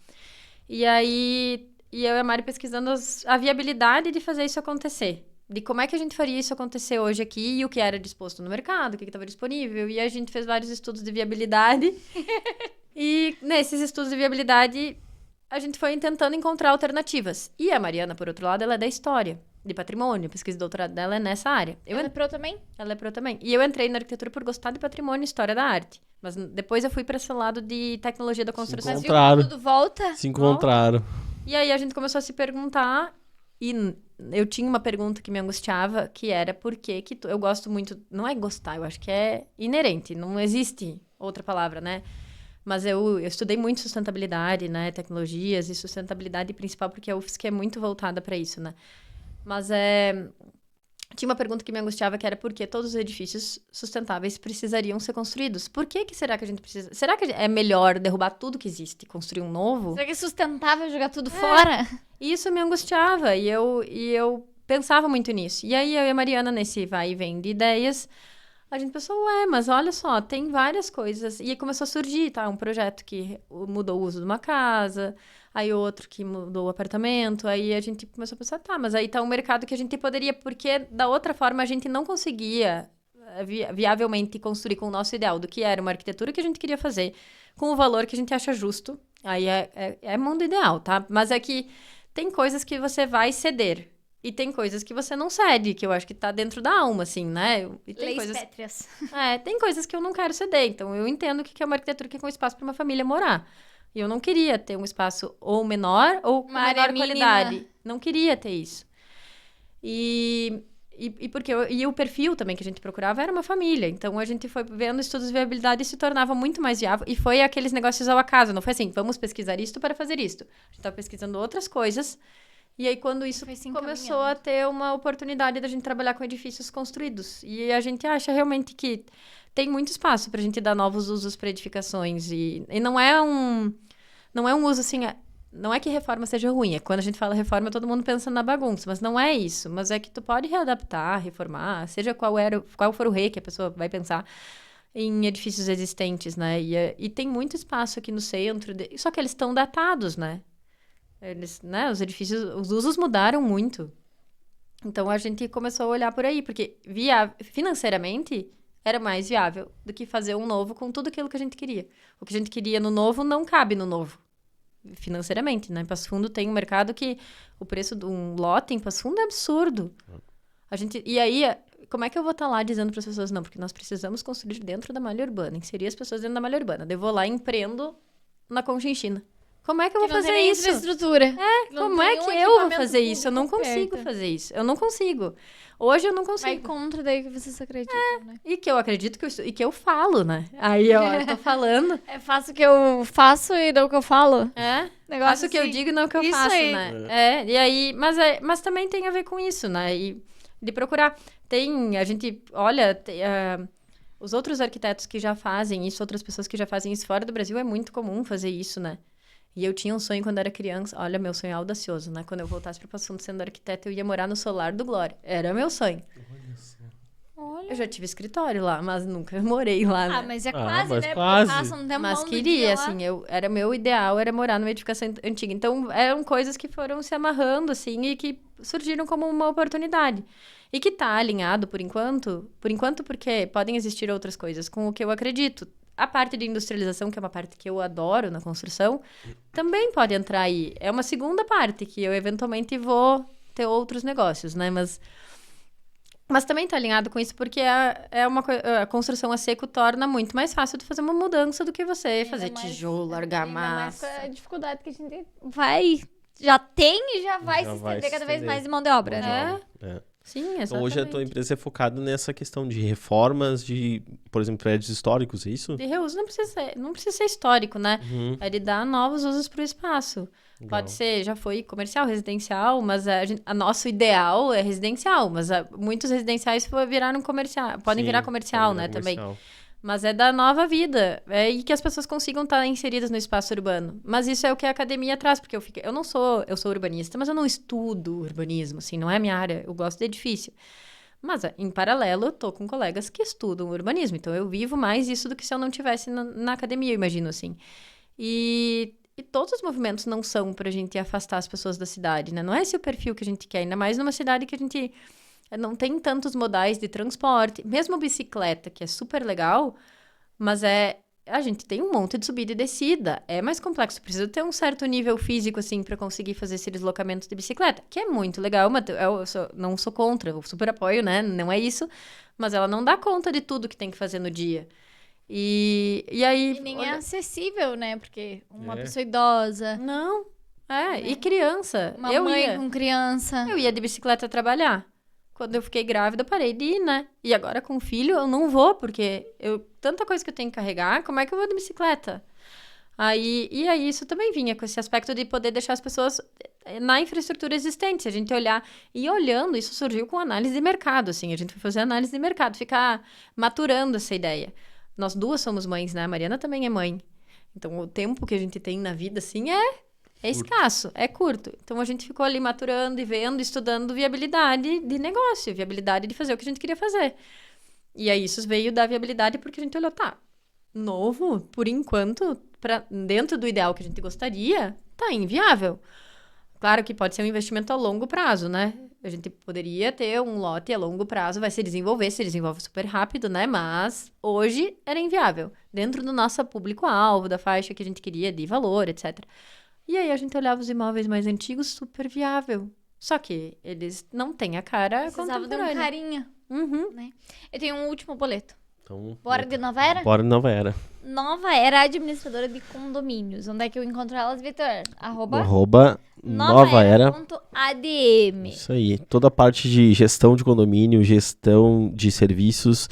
Speaker 2: E aí eu e a Mari pesquisando a viabilidade de fazer isso acontecer. De como é que a gente faria isso acontecer hoje aqui e o que era disposto no mercado, o que estava disponível. E a gente fez vários estudos de viabilidade. E nesses estudos de viabilidade, a gente foi tentando encontrar alternativas. E a Mariana, por outro lado, ela é da história, de patrimônio. A pesquisa de doutorado dela é nessa área.
Speaker 1: Ela é pro também?
Speaker 2: Ela é pro também. E eu entrei na arquitetura por gostar de patrimônio e história da arte. Mas depois eu fui para esse lado de tecnologia da construção.
Speaker 3: Se encontraram.
Speaker 1: Tudo volta?
Speaker 3: Se encontraram.
Speaker 2: E aí a gente começou a se perguntar... E eu tinha uma pergunta que me angustiava, que era por que eu gosto muito... Não é gostar, eu acho que é inerente. Não existe outra palavra, né? Mas eu estudei muito sustentabilidade, né? Tecnologias e sustentabilidade principal, porque a UFSC é muito voltada para isso, né? Mas tinha uma pergunta que me angustiava, que era por que todos os edifícios sustentáveis precisariam ser construídos? Por que será que a gente precisa... Será que é melhor derrubar tudo que existe e construir um novo?
Speaker 1: Será que é sustentável jogar tudo fora?
Speaker 2: Isso me angustiava e eu pensava muito nisso. E aí eu e a Mariana, nesse vai e vem de ideias, a gente pensou, mas olha só, tem várias coisas. E aí começou a surgir, tá? Um projeto que mudou o uso de uma casa... Aí outro que mudou o apartamento, aí a gente começou a pensar, mas aí tá um mercado que a gente poderia, porque da outra forma a gente não conseguia viavelmente construir com o nosso ideal do que era uma arquitetura que a gente queria fazer, com o valor que a gente acha justo. Aí é mundo ideal, tá? Mas é que tem coisas que você vai ceder. E tem coisas que você não cede, que eu acho que tá dentro da alma, assim, né? E tem
Speaker 1: Leis
Speaker 2: coisas...
Speaker 1: pétreas.
Speaker 2: Tem coisas que eu não quero ceder. Então, eu entendo que é uma arquitetura que é um espaço para uma família morar. E eu não queria ter um espaço ou menor ou com menor qualidade. Não queria ter isso. E o perfil também que a gente procurava era uma família. Então, a gente foi vendo estudos de viabilidade e se tornava muito mais viável. E foi aqueles negócios ao acaso. Não foi assim, vamos pesquisar isto para fazer isto. A gente estava pesquisando outras coisas. E aí, quando isso começou a ter uma oportunidade da gente trabalhar com edifícios construídos. E a gente acha realmente que tem muito espaço para a gente dar novos usos para edificações. E não é um uso assim... Não é que reforma seja ruim. É quando a gente fala reforma, todo mundo pensa na bagunça. Mas não é isso. Mas é que tu pode readaptar, reformar, seja qual for o rei que a pessoa vai pensar em edifícios existentes, né? E tem muito espaço aqui no centro. Só que eles estão datados, né? Os edifícios, os usos mudaram muito. Então, a gente começou a olhar por aí. Porque financeiramente... era mais viável do que fazer um novo com tudo aquilo que a gente queria. O que a gente queria no novo não cabe no novo, financeiramente, né? Em Passo Fundo tem um mercado que o preço de um lote em Passo Fundo é absurdo. E aí, como é que eu vou estar lá dizendo para as pessoas, não, porque nós precisamos construir dentro da malha urbana, inserir as pessoas dentro da malha urbana. Eu vou lá e empreendo na Conchinchina. Como é que eu vou fazer isso?
Speaker 1: Infraestrutura.
Speaker 2: Como é que eu vou fazer isso? Eu não consigo fazer isso. Eu não consigo. Hoje eu não consigo.
Speaker 1: Vai contra daí que vocês acreditam, né?
Speaker 2: E que eu acredito e que eu falo, né? Aí, ó, eu tô falando.
Speaker 1: Faço o que eu faço e não o que eu falo.
Speaker 2: Faço o que eu digo e não o que eu faço,
Speaker 1: aí.
Speaker 2: né? E aí, mas também tem a ver com isso, né? E de procurar. A gente olha, os outros arquitetos que já fazem isso, outras pessoas que já fazem isso fora do Brasil, é muito comum fazer isso, né? E eu tinha um sonho quando era criança. Olha, meu sonho é audacioso, né? Quando eu voltasse para Passo Fundo sendo arquiteta, eu ia morar no solar do Glória. Era meu sonho.
Speaker 1: Olha.
Speaker 2: Eu já tive escritório lá, mas nunca morei lá, né?
Speaker 1: Mas é quase,
Speaker 3: mas
Speaker 1: né?
Speaker 3: quase.
Speaker 1: Passa um tempão
Speaker 2: Mas
Speaker 1: do
Speaker 2: queria,
Speaker 1: dia
Speaker 2: assim, meu ideal era morar numa edificação antiga. Então, eram coisas que foram se amarrando, assim, e que surgiram como uma oportunidade. E que tá alinhado, por enquanto, porque podem existir outras coisas, com o que eu acredito. A parte de industrialização, que é uma parte que eu adoro na construção, também pode entrar aí. É uma segunda parte, que eu eventualmente vou ter outros negócios, né? Mas também está alinhado com isso, porque a construção a seco torna muito mais fácil de fazer uma mudança do que você fazer tijolo, largar massa.
Speaker 1: Mais a dificuldade que a gente já tem e já vai se estender cada vez mais em mão de obra, né?
Speaker 2: Sim, exatamente.
Speaker 3: Então, hoje a tua empresa é focada nessa questão de reformas de, por exemplo, prédios históricos, é isso?
Speaker 2: De reuso não precisa ser histórico, né? É de dar novos usos para o espaço. Legal. Pode ser, já foi comercial, residencial, mas a nosso ideal é residencial, mas muitos residenciais viraram comercial, podem virar comercial, né, também. Mas é da nova vida, e que as pessoas consigam estar inseridas no espaço urbano. Mas isso é o que a academia traz, porque eu sou urbanista, mas eu não estudo urbanismo, assim, não é a minha área, eu gosto de edifício. Mas, em paralelo, eu tô com colegas que estudam urbanismo, então eu vivo mais isso do que se eu não tivesse na academia, eu imagino, assim. E E todos os movimentos não são pra gente afastar as pessoas da cidade, né? Não é esse o perfil que a gente quer, ainda mais numa cidade que a gente não tem tantos modais de transporte. Mesmo bicicleta, que é super legal, mas a gente tem um monte de subida e descida. É mais complexo. Precisa ter um certo nível físico, assim, para conseguir fazer esse deslocamento de bicicleta. Que é muito legal. Não sou contra. Eu super apoio, né? Não é isso. Mas ela não dá conta de tudo que tem que fazer no dia. E aí...
Speaker 1: E nem é acessível, né? Porque uma pessoa idosa...
Speaker 2: Não. E criança.
Speaker 1: Uma mãe com criança...
Speaker 2: Eu ia de bicicleta trabalhar. Quando eu fiquei grávida, eu parei de ir, né? E agora com o filho, eu não vou, porque tanta coisa que eu tenho que carregar, como é que eu vou de bicicleta? E aí isso também vinha com esse aspecto de poder deixar as pessoas na infraestrutura existente. Se a gente olhar, e olhando, isso surgiu com análise de mercado, assim. A gente foi fazer análise de mercado, ficar maturando essa ideia. Nós duas somos mães, né? A Mariana também é mãe. Então, o tempo que a gente tem na vida, assim, é escasso, é curto. Então, a gente ficou ali maturando e vendo, estudando viabilidade de negócio, viabilidade de fazer o que a gente queria fazer. E aí, isso veio da viabilidade porque a gente olhou, novo, por enquanto, dentro do ideal que a gente gostaria, tá inviável. Claro que pode ser um investimento a longo prazo, né? A gente poderia ter um lote a longo prazo, vai se desenvolve super rápido, né? Mas hoje era inviável. Dentro do nosso público-alvo, da faixa que a gente queria, de valor, etc. E aí a gente olhava os imóveis mais antigos, super viável. Só que eles não têm a cara
Speaker 1: contemporânea. Precisava de um carinha. Né? Eu tenho um último boleto.
Speaker 3: Então,
Speaker 1: Bora de Nova Era?
Speaker 3: Bora de Nova Era.
Speaker 1: Nova Era administradora de condomínios. Onde é que eu encontro elas, Vitor?
Speaker 3: @novaera.adm. Isso aí. Toda a parte de gestão de condomínio, gestão de serviços,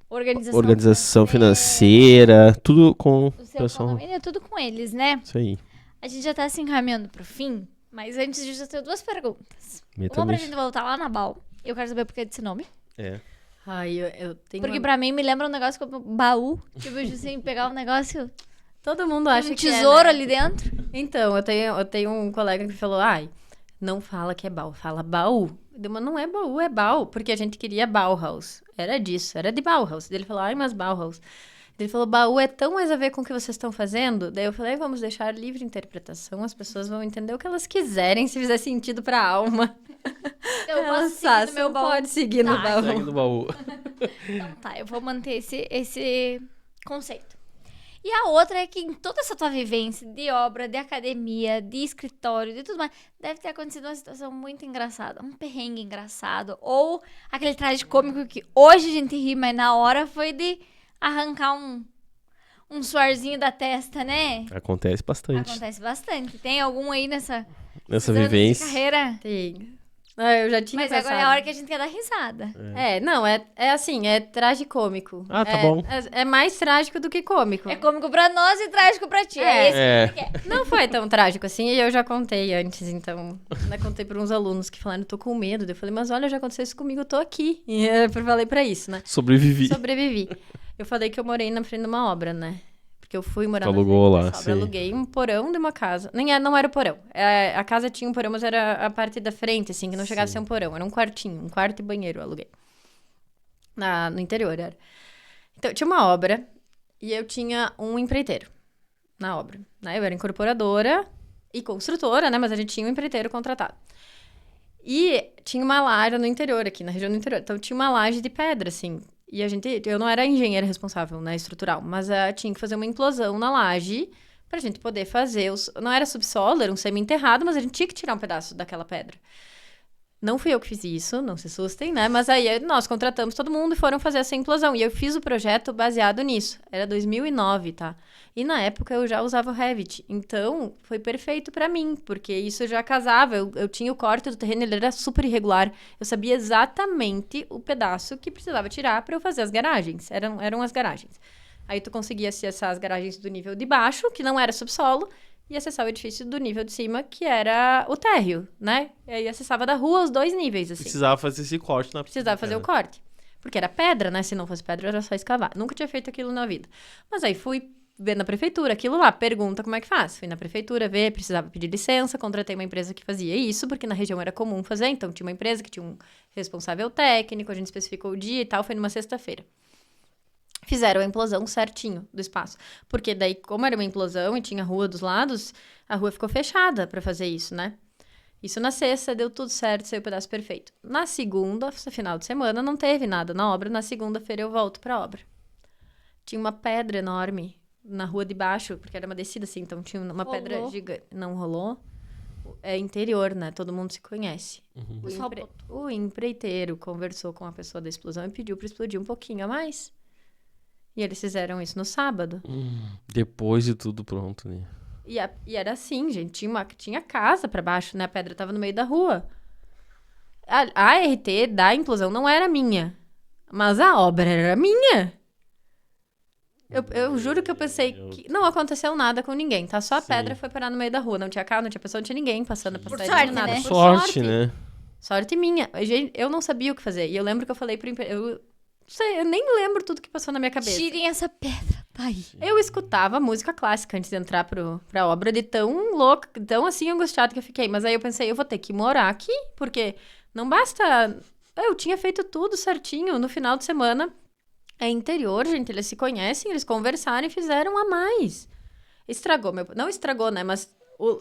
Speaker 3: organização financeira, tudo com
Speaker 1: o seu condomínio, é tudo com eles, né?
Speaker 3: Isso aí.
Speaker 1: A gente já tá se encaminhando pro fim, mas antes disso eu tenho 2 perguntas. Uma pra gente voltar lá na BAU. Eu quero saber por que desse nome.
Speaker 2: Ai, eu tenho...
Speaker 1: Porque pra mim me lembra um negócio como baú. Tipo, assim, pegar um negócio...
Speaker 2: Todo mundo acha que
Speaker 1: um tesouro ali dentro.
Speaker 2: Então, eu tenho um colega que falou, não fala que é baú, fala baú. Mas não é baú, é baú. Porque a gente queria Bauhaus. Era disso, era de Bauhaus. Ele falou, mas Bauhaus. Ele falou, baú é tão mais a ver com o que vocês estão fazendo. Daí eu falei, vamos deixar livre interpretação. As pessoas vão entender o que elas quiserem, se fizer sentido pra alma.
Speaker 1: Eu posso seguir no meu baú.
Speaker 2: Pode seguir no baú.
Speaker 3: Segue no baú.
Speaker 1: Então eu vou manter esse conceito. E a outra é que em toda essa tua vivência de obra, de academia, de escritório, de tudo mais, deve ter acontecido uma situação muito engraçada, um perrengue engraçado, ou aquele traje cômico que hoje a gente ri, mas na hora foi de arrancar um suorzinho da testa, né?
Speaker 3: Acontece
Speaker 1: bastante. Tem algum aí nessa
Speaker 3: vivência?
Speaker 1: Carreira?
Speaker 2: Tem. Eu já tinha
Speaker 1: Mas
Speaker 2: pensado.
Speaker 1: agora é a hora que a gente quer dar risada.
Speaker 2: É assim, é tragicômico.
Speaker 3: Tá bom.
Speaker 2: É mais trágico do que cômico.
Speaker 1: É cômico pra nós e trágico pra ti. É esse que a gente quer.
Speaker 2: Não foi tão trágico assim, e eu já contei antes, então. Eu contei pra uns alunos que falaram, tô com medo. Eu falei, mas olha, já aconteceu isso comigo, eu tô aqui. E eu falei pra isso, né?
Speaker 3: Sobrevivi.
Speaker 2: Eu falei que eu morei na frente de uma obra, né? Porque eu fui morar
Speaker 3: alugou lá,
Speaker 2: obra, aluguei um porão de uma casa. Não era o porão. A casa tinha um porão, mas era a parte da frente, assim, que não chegava a ser um porão. Era um quartinho, um quarto e banheiro eu aluguei. No interior era. Então, tinha uma obra e eu tinha um empreiteiro na obra. Né? Eu era incorporadora e construtora, né? Mas a gente tinha um empreiteiro contratado. E tinha uma laje no interior, aqui na região do interior. Então, tinha uma laje de pedra, assim. E eu não era a engenheira responsável, né, estrutural, mas tinha que fazer uma implosão na laje pra gente poder fazer não era subsolo, era um semi-enterrado, mas a gente tinha que tirar um pedaço daquela pedra. Não fui eu que fiz isso, não se assustem, né? Mas aí nós contratamos todo mundo e foram fazer essa implosão. E eu fiz o projeto baseado nisso. Era 2009, tá? E na época eu já usava o Revit. Então, foi perfeito pra mim, porque isso já casava. Eu tinha o corte do terreno, ele era super irregular. Eu sabia exatamente o pedaço que precisava tirar pra eu fazer as garagens. Eram as garagens. Aí tu conseguia acessar as garagens do nível de baixo, que não era subsolo, e acessar o edifício do nível de cima, que era o térreo, né? E aí acessava da rua os 2 níveis, assim.
Speaker 3: Precisava fazer esse corte na...
Speaker 2: Precisava fazer o corte. Porque era pedra, né? Se não fosse pedra, era só escavar. Nunca tinha feito aquilo na vida. Mas aí fui ver na prefeitura, aquilo lá, pergunta como é que faz. Fui na prefeitura ver, precisava pedir licença, contratei uma empresa que fazia isso, porque na região era comum fazer, então tinha uma empresa que tinha um responsável técnico, a gente especificou o dia e tal, foi numa sexta-feira. fizeram a implosão certinho do espaço. Porque daí, como era uma implosão e tinha rua dos lados, a rua ficou fechada pra fazer isso, né? Isso na sexta, deu tudo certo, saiu o pedaço perfeito. Na segunda, final de semana, não teve nada na obra. Na segunda-feira eu volto pra obra. Tinha uma pedra enorme na rua de baixo, porque era uma descida assim, então tinha uma pedra gigante. Não rolou. É interior, né? Todo mundo se conhece. O empreiteiro conversou com a pessoa da explosão e pediu pra explodir um pouquinho a mais. E eles fizeram isso no sábado.
Speaker 3: Depois de tudo pronto, né?
Speaker 2: E era assim, gente. Tinha casa pra baixo, né? A pedra tava no meio da rua. A RT da implosão não era minha. Mas a obra era minha. Eu juro que eu pensei que não aconteceu nada com ninguém, tá? Só a pedra foi parar no meio da rua. Não tinha carro, não tinha pessoa, não tinha ninguém passando pra
Speaker 1: sair. Por sorte,
Speaker 2: nada.
Speaker 1: né?
Speaker 2: Por
Speaker 3: sorte, né?
Speaker 2: Sorte minha. Eu não sabia o que fazer. E eu lembro que eu falei pro eu nem lembro tudo que passou na minha cabeça.
Speaker 1: Tirem essa pedra, tá aí.
Speaker 2: Eu escutava música clássica antes de entrar pra obra, de tão louca, tão assim angustiada que eu fiquei. Mas aí eu pensei, eu vou ter que morar aqui, porque não basta... Eu tinha feito tudo certinho no final de semana. É interior, gente, eles se conhecem, eles conversaram e fizeram a mais. Estragou Não estragou, né, mas...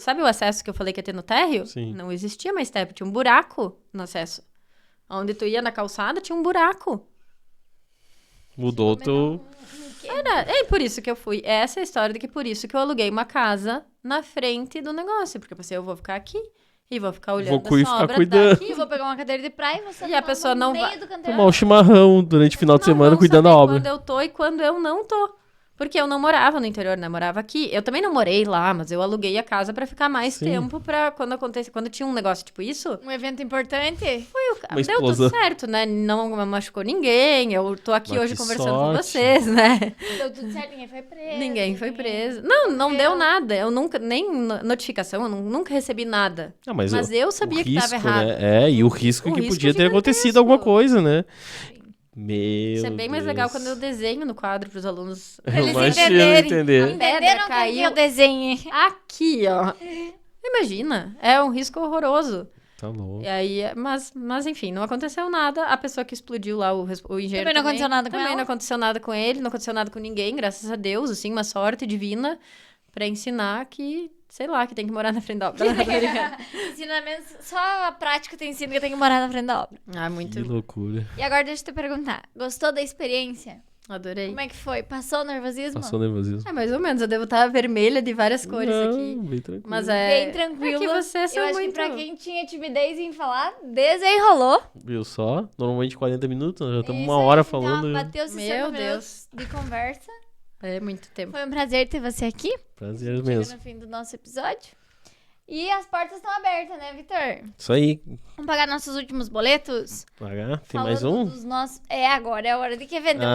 Speaker 2: Sabe o acesso que eu falei que ia ter no térreo?
Speaker 3: Sim.
Speaker 2: Não existia mais térreo, tinha um buraco no acesso. Onde tu ia na calçada, tinha um buraco.
Speaker 3: Mudou teu...
Speaker 2: É por isso que eu fui. Essa é a história de que por isso que eu aluguei uma casa na frente do negócio. Porque eu pensei, eu vou ficar aqui e vou ficar olhando essa obra daqui.
Speaker 1: Vou pegar uma cadeira de praia e você
Speaker 2: a pessoa não vai
Speaker 3: tomar um chimarrão durante o final de semana cuidando da obra.
Speaker 2: Quando eu tô e quando eu não tô. Porque eu não morava no interior, né? Morava aqui. Eu também não morei lá, mas eu aluguei a casa pra ficar mais tempo pra quando acontece. Quando tinha um negócio tipo isso.
Speaker 1: Um evento importante.
Speaker 2: Deu tudo certo, né? Não machucou ninguém. Eu tô aqui hoje conversando com vocês, né?
Speaker 1: Deu tudo certo, ninguém foi preso.
Speaker 2: Ninguém foi preso. Não deu nada. Eu nunca, nem notificação, eu nunca recebi nada.
Speaker 3: Não, mas
Speaker 2: eu sabia que tava errado.
Speaker 3: Né? E o risco que podia ter acontecido alguma coisa, né?
Speaker 2: Isso é bem mais legal quando eu desenho no quadro pros alunos.
Speaker 1: Eles
Speaker 3: entenderam
Speaker 1: Entenderam que eu desenhe.
Speaker 2: Aqui, ó. Imagina, é um risco horroroso.
Speaker 3: Tá louco.
Speaker 2: E aí, mas enfim, não aconteceu nada. A pessoa que explodiu lá, o engenheiro
Speaker 1: também não aconteceu nada com ela.
Speaker 2: Também não aconteceu nada com ele, não aconteceu nada com ninguém, graças a Deus, assim, uma sorte divina pra ensinar que, sei lá, que tem que morar na frente da obra.
Speaker 1: Ensinamento, só a prática te ensina que tem que morar na frente da obra.
Speaker 2: Muito.
Speaker 3: Que loucura.
Speaker 1: E agora deixa eu te perguntar, gostou da experiência?
Speaker 2: Adorei.
Speaker 1: Como é que foi? Passou o nervosismo?
Speaker 3: Passou nervosismo.
Speaker 2: É, mais ou menos. Eu devo estar vermelha de várias cores aqui.
Speaker 3: Bem tranquilo.
Speaker 2: Mas
Speaker 1: bem tranquilo.
Speaker 2: É que vocês são
Speaker 1: eu acho
Speaker 2: muito...
Speaker 1: que pra quem tinha timidez em falar, desenrolou.
Speaker 3: Viu só? Normalmente 40 minutos, nós já estamos uma hora falando.
Speaker 1: Então, bateu 60 minutos de conversa.
Speaker 2: É muito tempo.
Speaker 1: Foi um prazer ter você aqui.
Speaker 3: Prazer mesmo.
Speaker 1: Chega no fim do nosso episódio. E as portas estão abertas, né, Vitor?
Speaker 3: Isso aí.
Speaker 1: Vamos pagar nossos últimos boletos?
Speaker 3: Pagar? Tem
Speaker 1: Falando
Speaker 3: mais um?
Speaker 1: Dos nossos... agora é a hora de que vender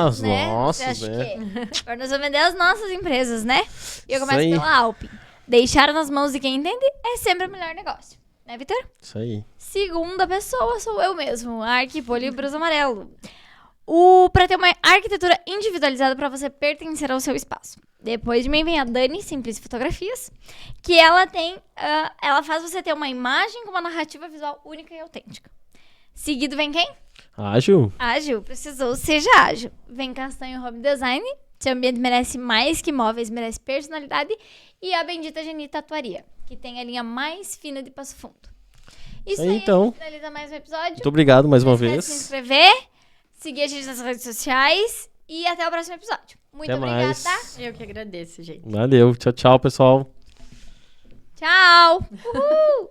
Speaker 3: os
Speaker 1: né?
Speaker 3: nossos,
Speaker 1: Você acha
Speaker 3: né?
Speaker 1: que agora nós vamos vender as nossas empresas, né? E eu começo
Speaker 3: Isso aí.
Speaker 1: pela Alpine. Deixar nas mãos de quem entende é sempre o melhor negócio. Né, Vitor?
Speaker 3: Isso aí.
Speaker 1: Segunda pessoa sou eu mesmo, a Arquipoli Bruso Amarelo. Para ter uma arquitetura individualizada para você pertencer ao seu espaço. Depois de mim vem a Dani Simples Fotografias, que ela tem, ela faz você ter uma imagem com uma narrativa visual única e autêntica. Seguido vem quem?
Speaker 3: Ágil.
Speaker 1: Ágil, precisou, seja ágil. Vem Castanho Home Design, seu ambiente merece mais que móveis, merece personalidade. E a bendita Geni Tatuaria, que tem a linha mais fina de Passo Fundo. Isso aí,
Speaker 3: então.
Speaker 1: Finaliza mais um episódio.
Speaker 3: Muito obrigado mais uma
Speaker 1: Não
Speaker 3: vez.
Speaker 1: esquece de se inscrever, seguir a gente nas redes sociais e até o próximo episódio. Muito
Speaker 3: até
Speaker 1: obrigada.
Speaker 3: Mais.
Speaker 2: Eu que agradeço, gente.
Speaker 3: Valeu. Tchau, tchau, pessoal.
Speaker 1: Tchau. Uhul.